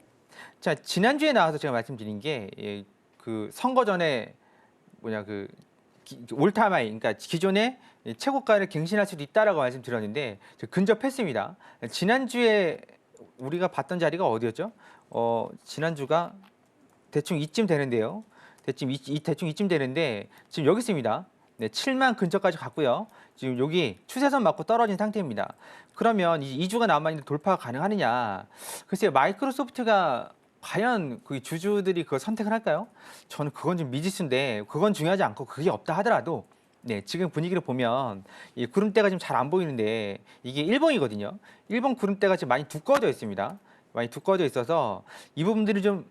자, 지난주에 나와서 제가 말씀드린 게 예, 그 선거 전에 올타임 하이, 그러니까 기존의 최고가를 갱신할 수도 있다라고 말씀드렸는데 근접했습니다. 지난주에 우리가 봤던 자리가 어디였죠? 지난주가 대충 이쯤 되는데요. 대충 이쯤 되는데 지금 여기 있습니다. 네, 7만 근처까지 갔고요. 지금 여기 추세선 맞고 떨어진 상태입니다. 그러면 이 2주가 남아있는데 돌파가 가능하느냐? 글쎄요, 마이크로소프트가 과연 그 주주들이 그걸 선택을 할까요? 저는 그건 좀 미지수인데 그건 중요하지 않고 그게 없다 하더라도 네, 지금 분위기를 보면 이 구름대가 지금 잘 안 보이는데 이게 일봉이거든요. 일봉 구름대가 지금 많이 두꺼워져 있습니다. 많이 두꺼워져 있어서 이 부분들이 좀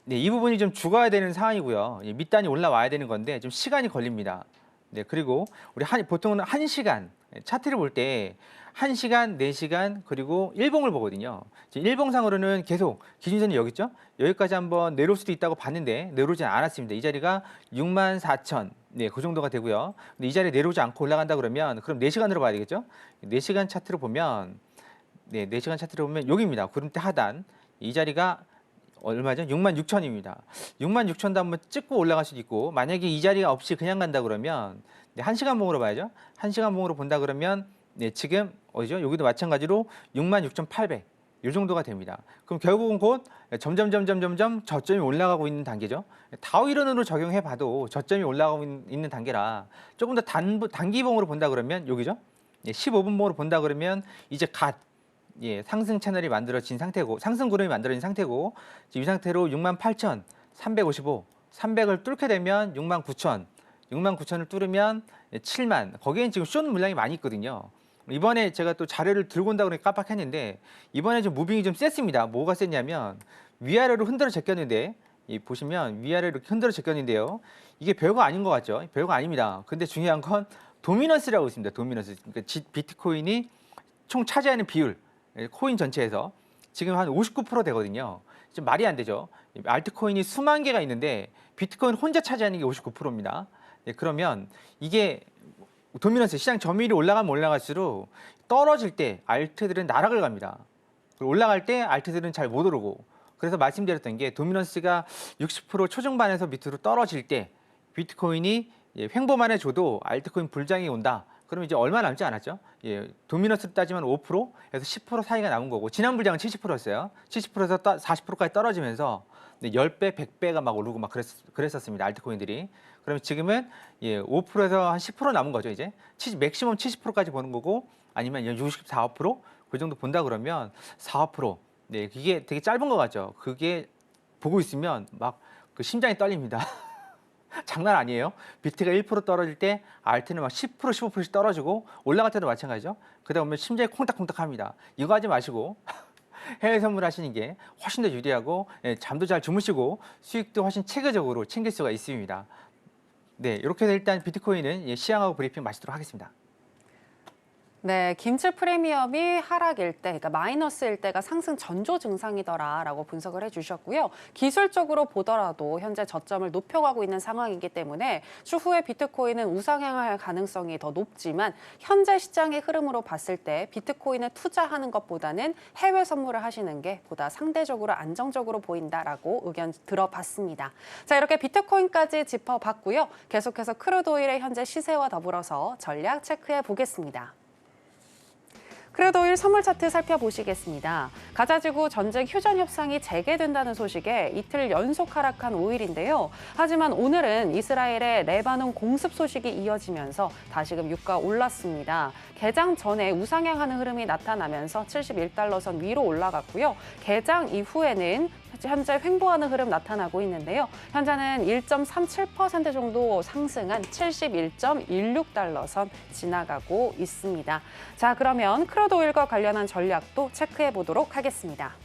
네, 이 부분이 좀 죽어야 되는 상황이고요. 밑단이 올라와야 되는 건데 좀 시간이 걸립니다. 네, 그리고 우리 보통은 1시간 차트를 볼 때 1시간, 4시간 그리고 일봉을 보거든요. 지금 일봉상으로는 계속 기준선이 여기 있죠? 여기까지 한번 내려올 수도 있다고 봤는데 내려오지 않았습니다. 이 자리가 64,000 네, 그 정도가 되고요. 근데 이 자리에 내려오지 않고 올라간다 그러면 그럼 4시간으로 봐야 되겠죠? 4시간 차트로 보면 네, 4시간 차트로 보면 여기입니다. 구름대 하단. 이 자리가 얼마죠? 66,000입니다. 66,000도 한번 찍고 올라갈 수도 있고 만약에 이 자리가 없이 그냥 간다 그러면 네, 1시간 봉으로 봐야죠. 1시간 봉으로 본다 그러면 네, 지금 어디죠? 여기도 마찬가지로 66,800 이 정도가 됩니다. 그럼 결국은 곧 점점 저점이 올라가고 있는 단계죠. 다우 이론으로 적용해 봐도 저점이 올라가고 있는 단계라 조금 더 단기봉으로 본다 그러면 여기죠. 15분 봉으로 본다 그러면 이제 예, 상승 채널이 만들어진 상태고 상승 구름이 만들어진 상태고 지금 이 상태로 68,355 300을 뚫게 되면 69,000을 뚫으면 7만 거기엔 지금 숏 물량이 많이 있거든요. 이번에 제가 또 자료를 들고 온다고 깜빡했는데 이번에 좀 무빙이 좀 셌습니다. 뭐가 셌냐면 위아래로 흔들어 제꼈는데 보시면 위아래로 흔들어 제꼈는데요. 이게 별거 아닌 것 같죠? 별거 아닙니다. 근데 중요한 건 도미넌스라고 있습니다. 도미넌스. 그러니까 비트코인이 총 차지하는 비율 코인 전체에서 지금 한 59% 되거든요. 지금 말이 안 되죠. 알트코인이 수만 개가 있는데 비트코인 혼자 차지하는 게 59%입니다. 네, 그러면 이게 도미넌스 시장 점유율이 올라가면 올라갈수록 떨어질 때 알트들은 나락을 갑니다. 올라갈 때 알트들은 잘 못 오르고 그래서 말씀드렸던 게 도미넌스가 60% 초중반에서 밑으로 떨어질 때 비트코인이 횡보만 해줘도 알트코인 불장이 온다. 그러면 이제 얼마 남지 않았죠? 도미넌스로 따지면 5%에서 10% 사이가 남은 거고 지난 불장은 70%였어요. 70%에서 40%까지 떨어지면서 10배, 100배가 막 오르고 막 그랬었습니다. 알트코인들이. 그러면 지금은 5%에서 한 10% 남은 거죠, 이제. 맥시멈 70%까지 보는 거고 아니면 64, 5%? 그 정도 본다 그러면 4, 5%. 네, 그게 되게 짧은 것 같죠. 그게 보고 있으면 막 그 심장이 떨립니다. 장난 아니에요. 비트가 1% 떨어질 때 알트는 막 10%, 15%씩 떨어지고 올라갈 때도 마찬가지죠. 그러다 보면 심장이 콩닥콩닥합니다. 이거 하지 마시고 해외 선물하시는 게 훨씬 더 유리하고 잠도 잘 주무시고 수익도 훨씬 체계적으로 챙길 수가 있습니다. 네, 이렇게 해서 일단 비트코인은 시향하고 브리핑 마치도록 하겠습니다. 네, 김치 프리미엄이 하락일 때, 그러니까 마이너스일 때가 상승 전조 증상이더라라고 분석을 해주셨고요. 기술적으로 보더라도 현재 저점을 높여가고 있는 상황이기 때문에 추후에 비트코인은 우상향할 가능성이 더 높지만 현재 시장의 흐름으로 봤을 때 비트코인에 투자하는 것보다는 해외 선물을 하시는 게 보다 상대적으로 안정적으로 보인다라고 의견 들어봤습니다. 자, 이렇게 비트코인까지 짚어봤고요. 계속해서 크루드 오일의 현재 시세와 더불어서 전략 체크해 보겠습니다. 크루드 오일 선물 차트 살펴보시겠습니다. 가자지구 전쟁 휴전 협상이 재개된다는 소식에 이틀 연속 하락한 오일인데요. 하지만 오늘은 이스라엘의 레바논 공습 소식이 이어지면서 다시금 유가 올랐습니다. 개장 전에 우상향하는 흐름이 나타나면서 71달러 선 위로 올라갔고요. 개장 이후에는 현재 횡보하는 흐름 나타나고 있는데요. 현재는 1.37% 정도 상승한 71.16달러 선 지나가고 있습니다. 자, 그러면 크루드 오일과 관련한 전략도 체크해 보도록 하겠습니다.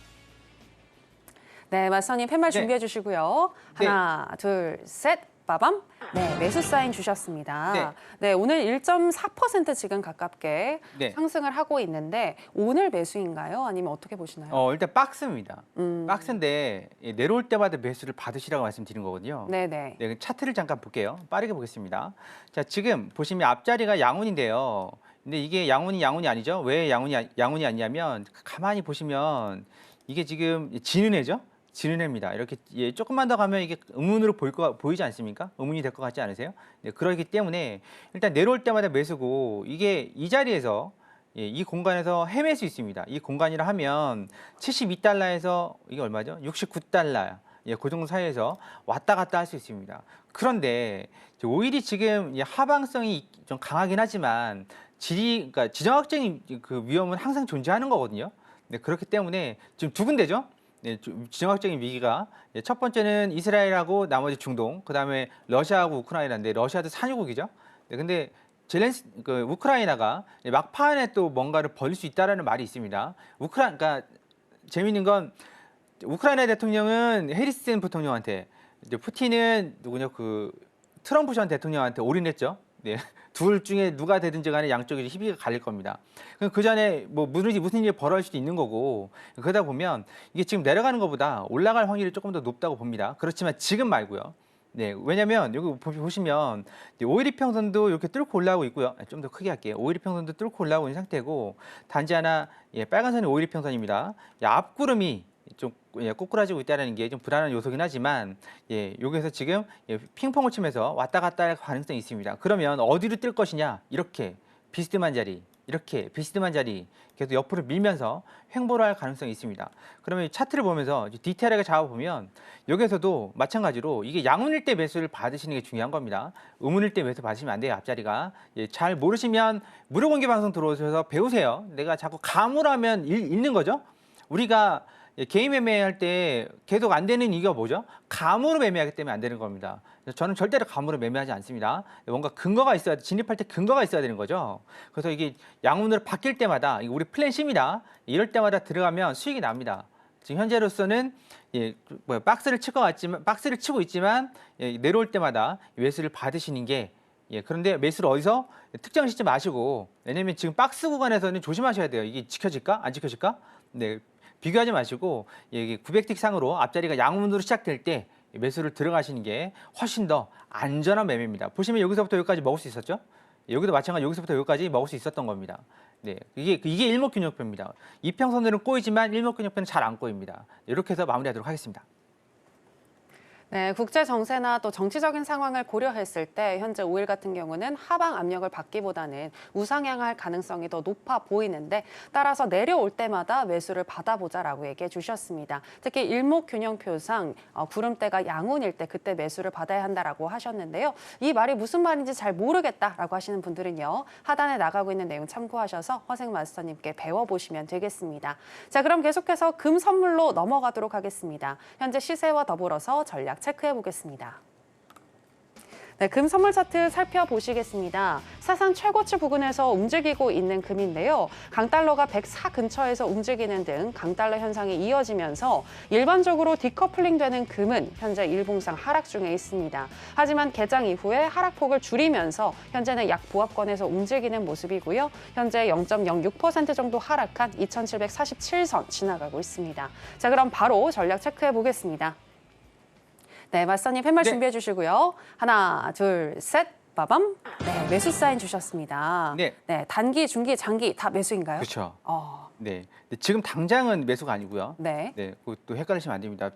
네, 맞선님 팻말 준비해 주시고요. 하나, 둘, 셋. 빠밤. 네, 매수 사인 주셨습니다. 네, 오늘 1.4% 지금 가깝게 상승을 하고 있는데 오늘 매수인가요? 아니면 어떻게 보시나요? 일단 박스입니다. 박스인데 내려올 때마다 매수를 받으시라고 말씀드린 거거든요. 네네. 네, 차트를 잠깐 볼게요. 빠르게 보겠습니다. 자, 지금 보시면 앞자리가 양운인데요. 근데 이게 양운이 아니죠? 왜 양운이 아니냐면 가만히 보시면 이게 지금 진은혜죠? 진은혜입니다. 이렇게 조금만 더 가면 이게 의문으로 보이지 않습니까? 의문이 될 것 같지 않으세요? 네, 그러기 때문에 일단 내려올 때마다 매수고 이게 이 자리에서 이 공간에서 헤맬 수 있습니다. 이 공간이라 하면 72달러에서 이게 얼마죠? 69달러. 그 정도 사이에서 왔다 갔다 할 수 있습니다. 그런데 오일이 지금 하방성이 좀 강하긴 하지만 그러니까 지정학적인 그 위험은 항상 존재하는 거거든요. 네, 그렇기 때문에 지금 두 군데죠. 네, 지정학적인 위기가 첫 번째는 이스라엘하고 나머지 중동, 그 다음에 러시아하고 우크라이나인데 러시아도 산유국이죠. 네, 근데 우크라이나가 막판에 또 뭔가를 벌일 수 있다라는 말이 있습니다. 그러니까 재미있는 건 우크라이나 대통령은 해리스 부통령한테, 이제 푸틴은 누구냐 트럼프 전 대통령한테 올인했죠. 네. 둘 중에 누가 되든지 간에 양쪽이 희비가 갈릴 겁니다. 그 전에 뭐 무슨 일이 벌어질 수도 있는 거고 그러다 보면 이게 지금 내려가는 것보다 올라갈 확률이 조금 더 높다고 봅니다. 그렇지만 지금 말고요. 네, 왜냐하면 여기 보시면 오일 이평선도 이렇게 뚫고 올라오고 있고요. 좀 더 크게 할게요. 오일 이평선도 뚫고 올라오고 있는 상태고 단지 하나 빨간 선이 오일 이평선입니다. 앞구름이 좀 꼬꾸라지고 있다는 게 좀 불안한 요소긴 하지만 여기서 지금 핑퐁을 치면서 왔다 갔다 할 가능성이 있습니다. 그러면 어디로 뜰 것이냐? 이렇게 비스듬한 자리 계속 옆으로 밀면서 횡보를 할 가능성이 있습니다. 그러면 차트를 보면서 디테일하게 잡아보면 여기서도 마찬가지로 이게 양운일 때 매수를 받으시는 게 중요한 겁니다. 음운일 때 매수 받으시면 안 돼요. 앞자리가. 잘 모르시면 무료 공개 방송 들어오셔서 배우세요. 내가 자꾸 감으로 하면 읽는 거죠. 우리가 개인 매매할 때 계속 안 되는 이유가 뭐죠? 감으로 매매하기 때문에 안 되는 겁니다. 저는 절대로 감으로 매매하지 않습니다. 뭔가 근거가 있어야 진입할 때 근거가 있어야 되는 거죠. 그래서 이게 양운으로 바뀔 때마다 우리 플랜 C입니다. 이럴 때마다 들어가면 수익이 납니다. 지금 현재로서는 박스를 치고 있지만 내려올 때마다 매수를 받으시는 게 그런데 매수를 어디서 특정 시점 마시고 왜냐면 지금 박스 구간에서는 조심하셔야 돼요. 이게 지켜질까 안 지켜질까? 네. 비교하지 마시고 900틱 상으로 앞자리가 양운으로 시작될 때 매수를 들어가시는 게 훨씬 더 안전한 매매입니다. 보시면 여기서부터 여기까지 먹을 수 있었죠? 여기도 마찬가지 여기서부터 여기까지 먹을 수 있었던 겁니다. 네, 이게 일목균형표입니다. 이평선들은 꼬이지만 일목균형표는 잘 안 꼬입니다. 이렇게 해서 마무리하도록 하겠습니다. 네, 국제 정세나 또 정치적인 상황을 고려했을 때 현재 5일 같은 경우는 하방 압력을 받기보다는 우상향할 가능성이 더 높아 보이는데 따라서 내려올 때마다 매수를 받아보자라고 얘기해 주셨습니다. 특히 일목균형표상 구름대가 양운일 때 그때 매수를 받아야 한다라고 하셨는데요. 이 말이 무슨 말인지 잘 모르겠다라고 하시는 분들은요. 하단에 나가고 있는 내용 참고하셔서 허생 마스터님께 배워보시면 되겠습니다. 자, 그럼 계속해서 금 선물로 넘어가도록 하겠습니다. 현재 시세와 더불어서 전략 체크해 보겠습니다. 네, 금 선물 차트 살펴보시겠습니다. 사상 최고치 부근에서 움직이고 있는 금인데요. 강달러가 104 근처에서 움직이는 등 강달러 현상이 이어지면서 일반적으로 디커플링 되는 금은 현재 일봉상 하락 중에 있습니다. 하지만 개장 이후에 하락폭을 줄이면서 현재는 약 보합권에서 움직이는 모습이고요. 현재 0.06% 정도 하락한 2747선 지나가고 있습니다. 자, 그럼 바로 전략 체크해 보겠습니다. 네, 마스터님 팻말 준비해 주시고요. 하나, 둘, 셋, 빠밤. 네, 매수 사인 주셨습니다. 네. 네, 단기, 중기, 장기 다 매수인가요? 그렇죠. 네, 지금 당장은 매수가 아니고요. 네. 네, 그것도 헷갈리시면 안 됩니다.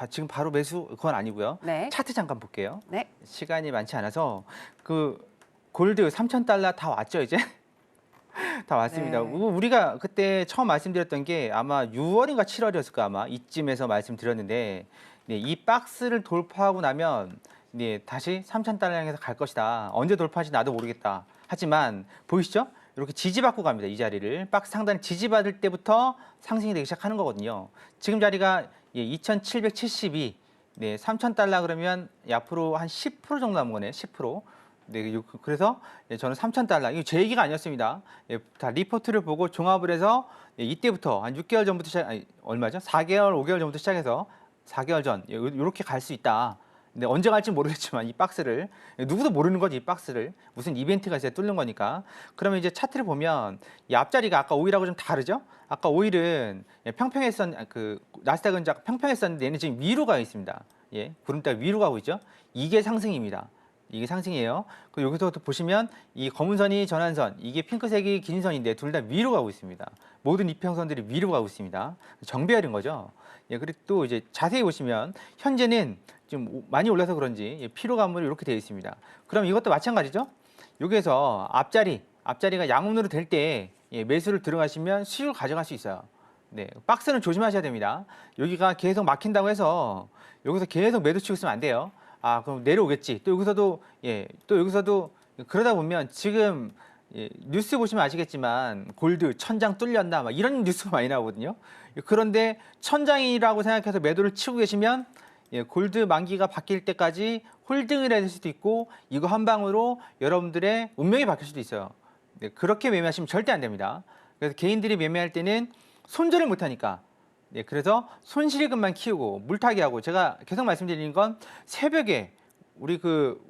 지금 바로 매수 그건 아니고요. 네. 차트 잠깐 볼게요. 네. 시간이 많지 않아서 그 골드 3,000달러 다 왔죠 이제? 다 왔습니다. 네. 우리가 그때 처음 말씀드렸던 게 아마 6월인가 7월이었을까 아마 이쯤에서 말씀드렸는데 네, 이 박스를 돌파하고 나면 네, 다시 3,000달러 향해서 갈 것이다. 언제 돌파할지 나도 모르겠다. 하지만 보이시죠? 이렇게 지지받고 갑니다. 이 자리를. 박스 상단에 지지받을 때부터 상승이 되기 시작하는 거거든요. 지금 자리가 2,772, 네, 3,000달러 그러면 앞으로 한 10% 정도 남은 거네요. 10%. 네, 그래서 저는 3,000달러, 이거 제 얘기가 아니었습니다. 다 리포트를 보고 종합을 해서 이때부터 한 6개월 전부터 얼마죠? 4개월, 5개월 전부터 시작해서 4개월 전 이렇게 갈 수 있다. 근데 언제 갈지 모르겠지만 이 박스를 누구도 모르는 거지 이 박스를 무슨 이벤트가 있어야 뚫는 거니까. 그러면 이제 차트를 보면 이 앞자리가 아까 5일하고 좀 다르죠? 아까 5일은 나스닥은 평평했었는데 얘는 지금 위로 가 있습니다. 예, 구름대 위로 가고 있죠? 이게 상승입니다. 이게 상승이에요. 그리고 여기서 보시면 이 검은 선이 전환선, 이게 핑크색이 긴 선인데 둘 다 위로 가고 있습니다. 모든 이평선들이 위로 가고 있습니다. 정배열인 거죠. 예, 그리고 또 이제 자세히 보시면 현재는 좀 많이 올라서 그런지 피로감으로 이렇게 되어 있습니다. 그럼 이것도 마찬가지죠. 여기에서 앞자리가 양운으로 될 때 매수를 들어가시면 수익을 가져갈 수 있어요. 네, 박스는 조심하셔야 됩니다. 여기가 계속 막힌다고 해서 여기서 계속 매도 치고 있으면 안 돼요. 아, 그럼 내려오겠지. 또 여기서도 그러다 보면 지금 뉴스 보시면 아시겠지만 골드 천장 뚫렸나 막 이런 뉴스가 많이 나오거든요. 그런데 천장이라고 생각해서 매도를 치고 계시면 골드 만기가 바뀔 때까지 홀딩을 해야 될 수도 있고 이거 한 방으로 여러분들의 운명이 바뀔 수도 있어요. 네, 그렇게 매매하시면 절대 안 됩니다. 그래서 개인들이 매매할 때는 손절을 못하니까 네, 그래서 손실금만 키우고 물타기 하고 제가 계속 말씀드리는 건 새벽에 우리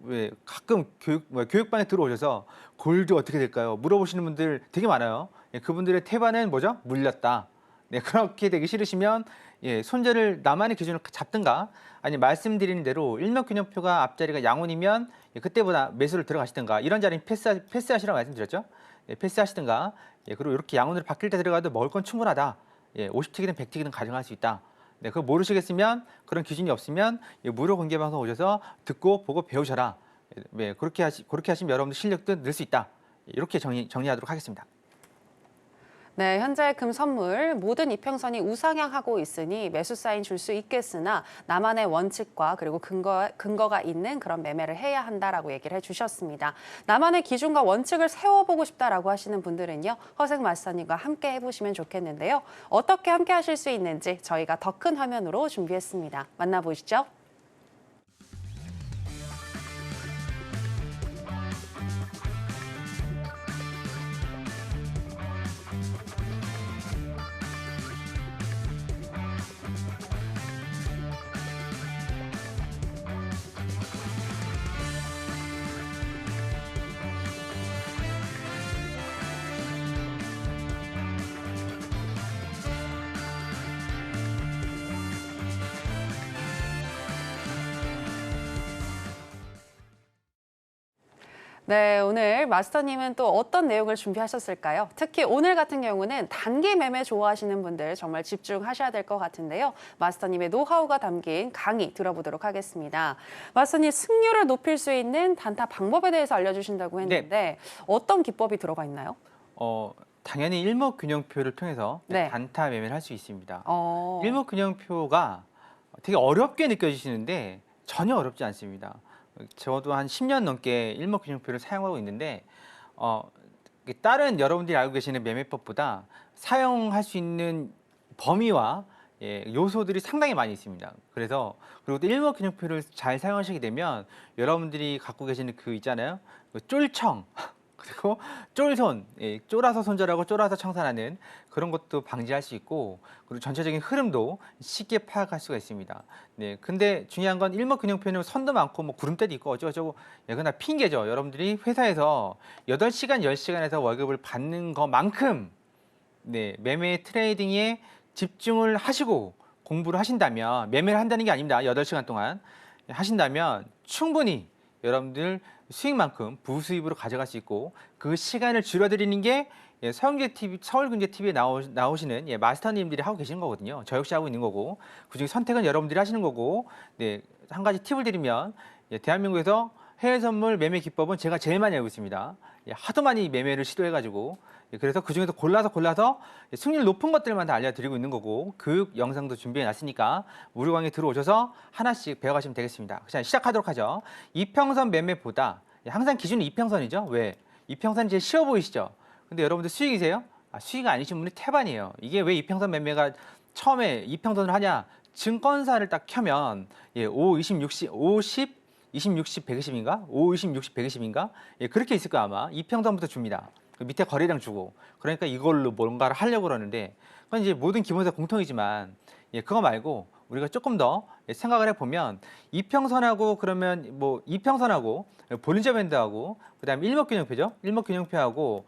왜 가끔 교육반에 들어오셔서 골드 어떻게 될까요? 물어보시는 분들 되게 많아요. 예, 그분들의 태반은 뭐죠? 물렸다. 네, 그렇게 되기 싫으시면 손절을 나만의 기준을 잡든가 아니 말씀드리는 대로 일목균형표가 앞자리가 양운이면 그때보다 매수를 들어가시든가 이런 자리는 패스하시라고 말씀드렸죠. 패스하시든가 그리고 이렇게 양운으로 바뀔 때 들어가도 먹을 건 충분하다. 50틱이든 100틱이든 가져갈 수 있다. 네, 그거 모르시겠으면 그런 기준이 없으면 무료 공개 방송 오셔서 듣고 보고 배우셔라. 네, 그렇게 하시면 여러분들 실력도 늘 수 있다. 이렇게 정리하도록 하겠습니다. 네, 현재 금 선물 모든 이평선이 우상향하고 있으니 매수 사인 줄 수 있겠으나 나만의 원칙과 그리고 근거가 있는 그런 매매를 해야 한다라고 얘기를 해주셨습니다. 나만의 기준과 원칙을 세워보고 싶다라고 하시는 분들은요. 허생 마스터님과 함께 해보시면 좋겠는데요. 어떻게 함께 하실 수 있는지 저희가 더 큰 화면으로 준비했습니다. 만나보시죠. 네, 오늘 마스터님은 또 어떤 내용을 준비하셨을까요? 특히 오늘 같은 경우는 단기 매매 좋아하시는 분들 정말 집중하셔야 될 것 같은데요. 마스터님의 노하우가 담긴 강의 들어보도록 하겠습니다. 마스터님, 승률을 높일 수 있는 단타 방법에 대해서 알려주신다고 했는데 어떤 기법이 들어가 있나요? 당연히 일목균형표를 통해서 네. 단타 매매를 할 수 있습니다. 어, 일목균형표가 되게 어렵게 느껴지시는데 전혀 어렵지 않습니다. 저도 한 10년 넘게 일목균형표를 사용하고 있는데 다른 여러분들이 알고 계시는 매매법보다 사용할 수 있는 범위와 요소들이 상당히 많이 있습니다. 그리고 또 일목균형표를 잘 사용하시게 되면 여러분들이 갖고 계시는 그 있잖아요, 그 쫄청 그리고 쫄손, 쫄아서 손절하고 쫄아서 청산하는 그런 것도 방지할 수 있고, 그리고 전체적인 흐름도 쉽게 파악할 수가 있습니다. 네, 근데 중요한 건 일목균형표는 선도 많고 뭐 구름대도 있고 어쩌고저쩌고, 그건 다 핑계죠. 여러분들이 회사에서 8시간, 10시간에서 월급을 받는 것만큼 매매 트레이딩에 집중을 하시고 공부를 하신다면, 매매를 한다는 게 아닙니다. 8시간 동안 하신다면 충분히 여러분들 수익만큼 부수입으로 가져갈 수 있고, 그 시간을 줄여드리는 게 서울경제TV에 나오시는 마스터님들이 하고 계시는 거거든요. 저 역시 하고 있는 거고, 그중에 선택은 여러분들이 하시는 거고, 한 가지 팁을 드리면, 대한민국에서 해외 선물 매매 기법은 제가 제일 많이 알고 있습니다. 하도 많이 매매를 시도해가지고, 그래서 그중에서 골라서 승률 높은 것들만 다 알려드리고 있는 거고, 교육 영상도 준비해 놨으니까 무료 강의 들어오셔서 하나씩 배워가시면 되겠습니다. 자, 시작하도록 하죠. 이평선 매매보다, 항상 기준이 이평선이죠. 왜? 이평선이 제일 쉬워 보이시죠? 근데 여러분들 수익이세요? 수익 아니신 분이 태반이에요. 이게 왜 이평선 매매가 처음에 이평선을 하냐? 증권사를 딱 켜면 5, 20, 60, 50, 20, 60, 120인가? 5, 20, 60, 120인가? 그렇게 있을 거야 아마. 이평선부터 줍니다. 그 밑에 거래량 주고. 그러니까 이걸로 뭔가를 하려고 그러는데, 그건 이제 모든 기본사 공통이지만, 그거 말고 우리가 조금 더 생각을 해보면, 이평선하고 그러면 뭐 이평선하고 볼린저 밴드하고 그다음에 일목균형표죠. 일목균형표하고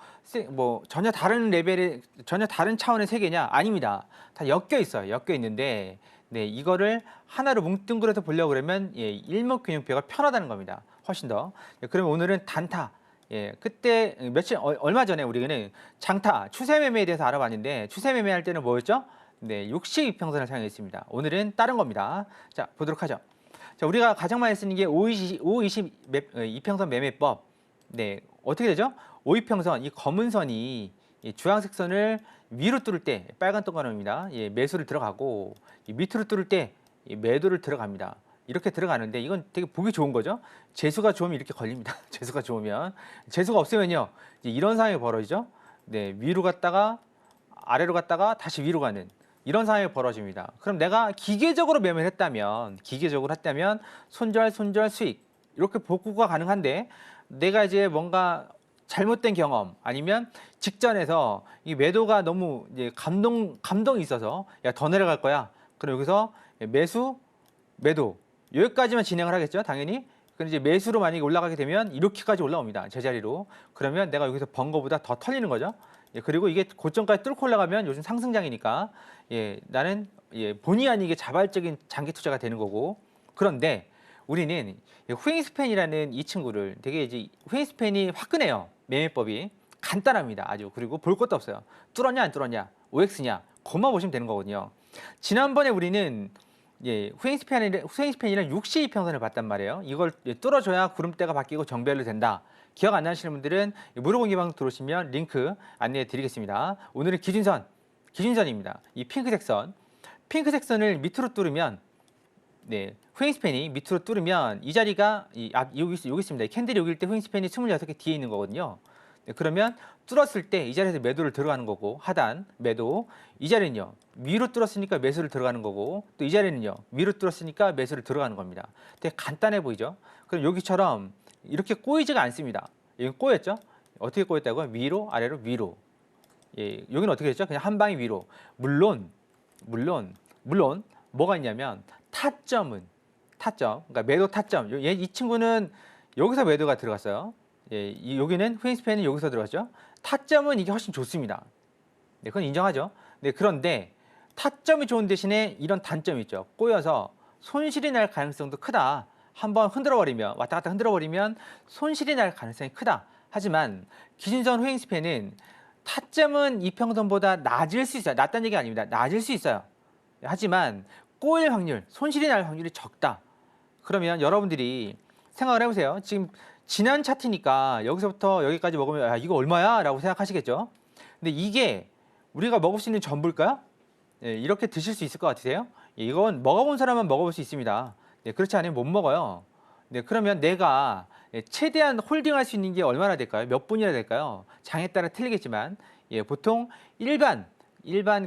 뭐 전혀 다른 레벨의, 전혀 다른 차원의 세계냐? 아닙니다. 다 엮여 있어요. 엮여 있는데, 이거를 하나로 뭉뚱그려서 보려고 그러면 일목균형표가 편하다는 겁니다. 훨씬 더. 그러면 오늘은 단타. 그때 얼마 전에 우리는 장타, 추세 매매에 대해서 알아봤는데, 추세 매매할 때는 뭐였죠? 60이평선을 사용했습니다. 오늘은 다른 겁니다. 자, 보도록 하죠. 자, 우리가 가장 많이 쓰는 게 520 이평선 매매법. 어떻게 되죠? 5이평선, 이 검은 선이 이 주황색 선을 위로 뚫을 때 빨간 동그라미입니다. 매수를 들어가고, 이 밑으로 뚫을 때 매도를 들어갑니다. 이렇게 들어가는데, 이건 되게 보기 좋은 거죠. 재수가 좋으면 이렇게 걸립니다. 재수가 좋으면. 재수가 없으면요, 이제 이런 상황이 벌어지죠. 위로 갔다가 아래로 갔다가 다시 위로 가는 이런 상황이 벌어집니다. 그럼 내가 기계적으로 매매를 했다면, 손절 수익 이렇게 복구가 가능한데, 내가 이제 뭔가 잘못된 경험, 아니면 직전에서 이 매도가 너무 이제 감동이 있어서, 야, 더 내려갈 거야. 그럼 여기서 매도 여기까지만 진행을 하겠죠, 당연히. 그럼 이제 매수로 만약에 올라가게 되면 이렇게까지 올라옵니다, 제자리로. 그러면 내가 여기서 번 거보다 더 털리는 거죠. 그리고 이게 고점까지 뚫고 올라가면 요즘 상승장이니까 나는 본의 아니게 자발적인 장기 투자가 되는 거고. 그런데 우리는 후잉스팬이라는 이 친구를, 되게 이제 후잉스팬이 화끈해요. 매매법이 간단합니다, 아주. 그리고 볼 것도 없어요. 뚫었냐 안 뚫었냐, OX냐, 그것만 보시면 되는 거거든요. 지난번에 우리는 후잉스팬이랑 62평선을 봤단 말이에요. 이걸 뚫어줘야 구름대가 바뀌고 정배열로 된다. 기억 안 나시는 분들은 무료 공개 방송 들어오시면 링크 안내해 드리겠습니다. 오늘은 기준선입니다. 이 핑크색 선을 밑으로 뚫으면, 후잉스팬이 밑으로 뚫으면 이 자리가 여기 있습니다. 이 캔들이 여기일 때 후잉스팬이 26개 뒤에 있는 거거든요. 그러면 뚫었을 때 이 자리에서 매도를 들어가는 거고, 하단 매도. 이 자리는요, 위로 뚫었으니까 매수를 들어가는 거고, 또 이 자리는요, 위로 뚫었으니까 매수를 들어가는 겁니다. 되게 간단해 보이죠? 그럼 여기처럼 이렇게 꼬이지가 않습니다. 여기 꼬였죠? 어떻게 꼬였다고요? 위로, 아래로, 위로. 여기는 어떻게 됐죠? 그냥 한 방에 위로. 물론 뭐가 있냐면, 타점, 그러니까 매도 타점. 이 친구는 여기서 매도가 들어갔어요. 여기는 후잉스팬이 여기서 들어갔죠. 타점은 이게 훨씬 좋습니다. 그건 인정하죠. 그런데 타점이 좋은 대신에 이런 단점이 있죠. 꼬여서 손실이 날 가능성도 크다. 한번 흔들어버리면 왔다 갔다 흔들어버리면 손실이 날 가능성이 크다. 하지만 기준선 후행 스팬은 타점은 이평선보다 낮을 수 있어요. 낮다는 얘기 아닙니다. 낮을 수 있어요. 하지만 꼬일 확률, 손실이 날 확률이 적다. 그러면 여러분들이 생각을 해보세요. 지금 지난 차트니까 여기서부터 여기까지 먹으면 이거 얼마야? 라고 생각하시겠죠. 근데 이게 우리가 먹을 수 있는 전부일까요? 예, 이렇게 드실 수 있을 것 같으세요? 예, 이건 먹어본 사람만 먹어볼 수 있습니다. 예, 그렇지 않으면 못 먹어요. 네, 그러면 내가 최대한 홀딩할 수 있는 게 얼마나 될까요? 몇 분이나 될까요? 장에 따라 틀리겠지만 예, 보통 일반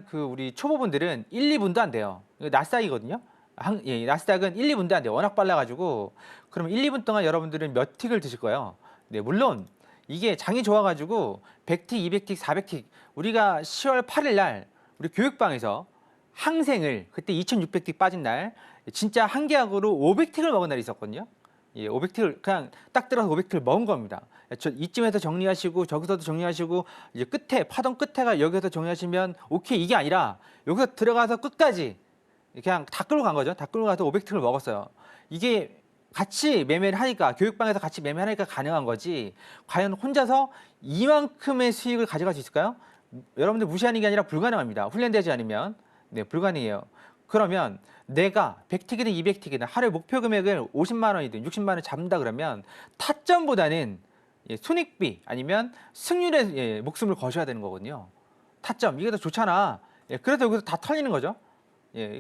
그 우리 초보분들은 1, 2분도 안 돼요. 이거 나스닥이거든요. 예, 나스닥은 1, 2분도 안 돼요. 워낙 빨라가지고 그럼 1, 2분 동안 여러분들은 몇 틱을 드실 거예요? 네, 물론 이게 장이 좋아가지고 100틱, 200틱, 400틱 우리가 10월 8일 날 우리 교육방에서 항생을 그때 2600틱 빠진 날 진짜 한 계약으로 500틱을 먹은 날이 있었거든요. 예, 500틱을 그냥 딱 들어서 500틱을 먹은 겁니다. 이쯤에서 정리하시고 저기서도 정리하시고 이제 끝에 파동 끝에가 여기서 정리하시면 오케이 이게 아니라 여기서 들어가서 끝까지 그냥 다 끌고 간 거죠. 다 끌고 가서 500틱을 먹었어요. 이게 같이 매매를 하니까 교육방에서 같이 매매하니까 가능한 거지 과연 혼자서 이만큼의 수익을 가져갈 수 있을까요? 여러분들 무시하는 게 아니라 불가능합니다. 훈련되지 않으면 네, 불가능해요. 그러면 내가 100틱이든 200틱이든 하루에 목표 금액을 50만 원이든 60만 원 잡는다 그러면 타점보다는 손익비 아니면 승률에 목숨을 거셔야 되는 거거든요. 타점 이게 더 좋잖아. 그래서 여기서 다 털리는 거죠.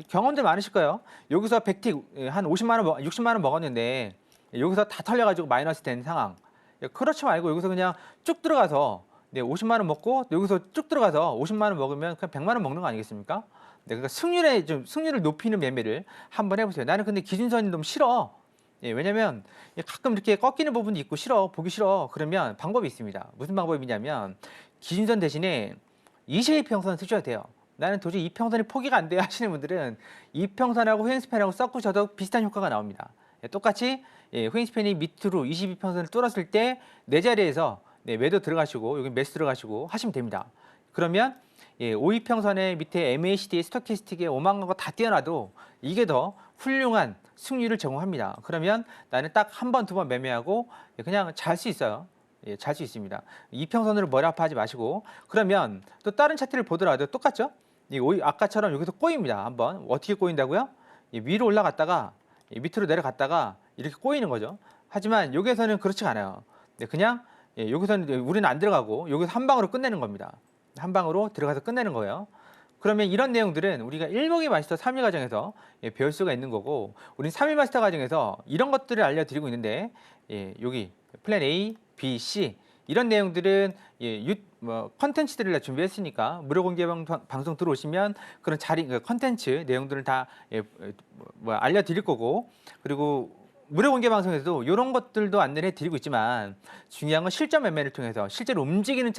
경험들 많으실 거예요. 여기서 100틱 한 50만 원, 60만 원 먹었는데 여기서 다 털려가지고 마이너스 된 상황. 그렇지 말고 여기서 그냥 쭉 들어가서 50만 원 먹고 여기서 쭉 들어가서 50만 원 먹으면 그냥 100만 원 먹는 거 아니겠습니까? 그러니까 승률을 높이는 매매를 한번 해보세요. 나는 근데 기준선이 너무 싫어. 왜냐면 가끔 이렇게 꺾이는 부분도 있고 싫어, 보기 싫어. 그러면 방법이 있습니다. 무슨 방법이냐면 기준선 대신에 22평선 쓰셔야 돼요. 나는 도저히 이평선이 포기가 안 돼 하시는 분들은 이평선하고 후행스팬하고 섞으셔도 비슷한 효과가 나옵니다. 똑같이 후행스팬이 밑으로 22평선을 뚫었을 때 내 자리에서 매도 들어가시고 여기 매수 들어가시고 하시면 됩니다. 그러면 52평선의 밑에 MACD, 스토캐스틱에 오만 거 다 띄어놔도 이게 더 훌륭한 승률을 제공합니다. 그러면 나는 딱 한 번, 두 번 매매하고 그냥 잘 수 있어요. 잘 수 있습니다. 이평선으로 머리 아파하지 마시고 그러면 또 다른 차트를 보더라도 똑같죠? 아까처럼 여기서 꼬입니다. 한번 어떻게 꼬인다고요? 위로 올라갔다가 밑으로 내려갔다가 이렇게 꼬이는 거죠. 하지만 여기에서는 그렇지 않아요. 그냥 여기서는 우리는 안 들어가고 여기서 한 방으로 끝내는 겁니다. 한 방으로 들어가서 끝내는 거예요. 그러면 이런 내용들은 우리가 1목이 마스터 3일 과정에서 배울 수가 있는 거고 우리는 3일 마스터 과정에서 이런 것들을 알려드리고 있는데 여기 플랜 A, B, C 이런 내용들은 컨텐츠들을 다 준비했으니까 무료 공개 방송 들어오시면 그런 컨텐츠 내용들을 다 알려드릴 거고 그리고 무료 공개 방송에서도 이런 것들도 안내를 해드리고 있지만 중요한 건 실전 매매를 통해서 실제로 움직이는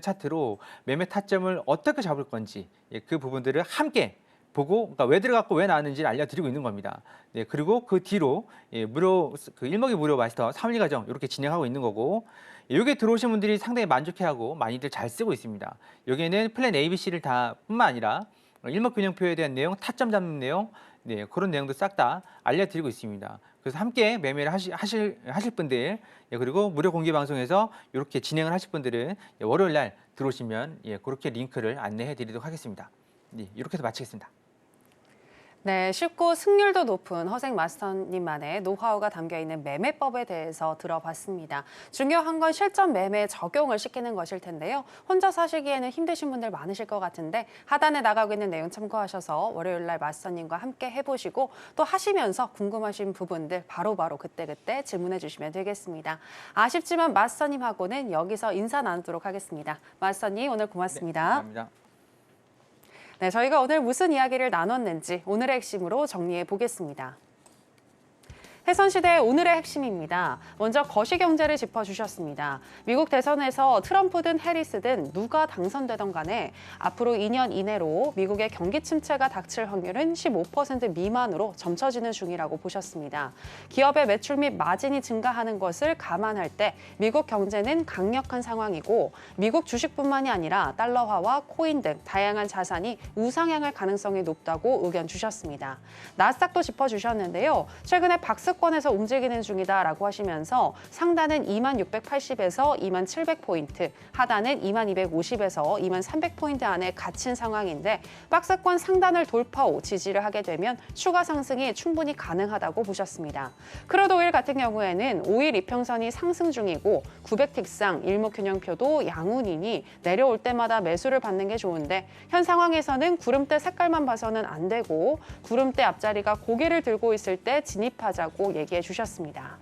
차트로 매매 타점을 어떻게 잡을 건지 그 부분들을 함께 보고 그러니까 왜 들어갔고 왜 나왔는지를 알려드리고 있는 겁니다. 그리고 그 뒤로 그 일목이 무료 마스터 3일 과정 이렇게 진행하고 있는 거고 여기에 들어오신 분들이 상당히 만족해하고 많이들 잘 쓰고 있습니다. 여기에는 플랜 A, B, C를 다 뿐만 아니라 일목균형표에 대한 내용, 타점 잡는 내용 그런 내용도 싹 다 알려드리고 있습니다. 그래서 함께 매매를 하실 분들 그리고 무료 공개 방송에서 이렇게 진행을 하실 분들은 월요일 날 들어오시면 그렇게 링크를 안내해 드리도록 하겠습니다. 이렇게 해서 마치겠습니다. 네, 쉽고 승률도 높은 허생 마스터님만의 노하우가 담겨있는 매매법에 대해서 들어봤습니다. 중요한 건 실전 매매 적용을 시키는 것일 텐데요. 혼자서 하시기에는 힘드신 분들 많으실 것 같은데 하단에 나가고 있는 내용 참고하셔서 월요일 날 마스터님과 함께 해보시고 또 하시면서 궁금하신 부분들 바로바로 그때그때 질문해 주시면 되겠습니다. 아쉽지만 마스터님하고는 여기서 인사 나누도록 하겠습니다. 마스터님 오늘 고맙습니다. 네, 감사합니다. 네, 저희가 오늘 무슨 이야기를 나눴는지 오늘의 핵심으로 정리해 보겠습니다. 해선시대 오늘의 핵심입니다. 먼저 거시경제를 짚어주셨습니다. 미국 대선에서 트럼프든 해리스든 누가 당선되던 간에 앞으로 2년 이내로 미국의 경기 침체가 닥칠 확률은 15% 미만으로 점쳐지는 중이라고 보셨습니다. 기업의 매출 및 마진이 증가하는 것을 감안할 때 미국 경제는 강력한 상황이고 미국 주식뿐만이 아니라 달러화와 코인 등 다양한 자산이 우상향할 가능성이 높다고 의견 주셨습니다. 나스닥도 짚어주셨는데요. 최근에 박스권에서 움직이는 중이다라고 하시면서 상단은 2680에서 2700포인트, 하단은 2250에서 2300포인트 안에 갇힌 상황인데 박스권 상단을 돌파 후 지지를 하게 되면 추가 상승이 충분히 가능하다고 보셨습니다. 크루드 오일 같은 경우에는 오일 이평선이 상승 중이고 900틱상 일목균형표도 양운이니 내려올 때마다 매수를 받는 게 좋은데 현 상황에서는 구름대 색깔만 봐서는 안 되고 구름대 앞자리가 고개를 들고 있을 때 진입하자고 얘기해 주셨습니다.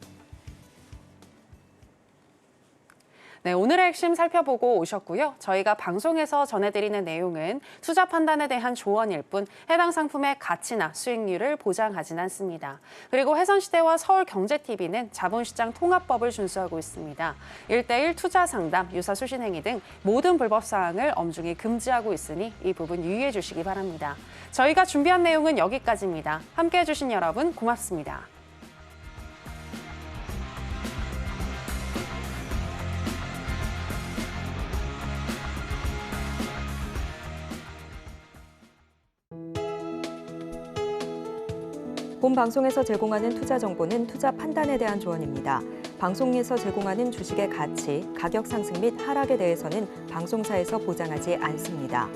네, 오늘의 핵심 살펴보고 오셨고요. 저희가 방송에서 전해드리는 내용은 투자 판단에 대한 조언일 뿐 해당 상품의 가치나 수익률을 보장하진 않습니다. 그리고 해선시대와 서울경제TV는 자본시장 통합법을 준수하고 있습니다. 1:1 투자 상담, 유사 수신 행위 등 모든 불법 사항을 엄중히 금지하고 있으니 이 부분 유의해 주시기 바랍니다. 저희가 준비한 내용은 여기까지입니다. 함께해 주신 여러분 고맙습니다. 본 방송에서 제공하는 투자 정보는 투자 판단에 대한 조언입니다. 방송에서 제공하는 주식의 가치, 가격 상승 및 하락에 대해서는 방송사에서 보장하지 않습니다.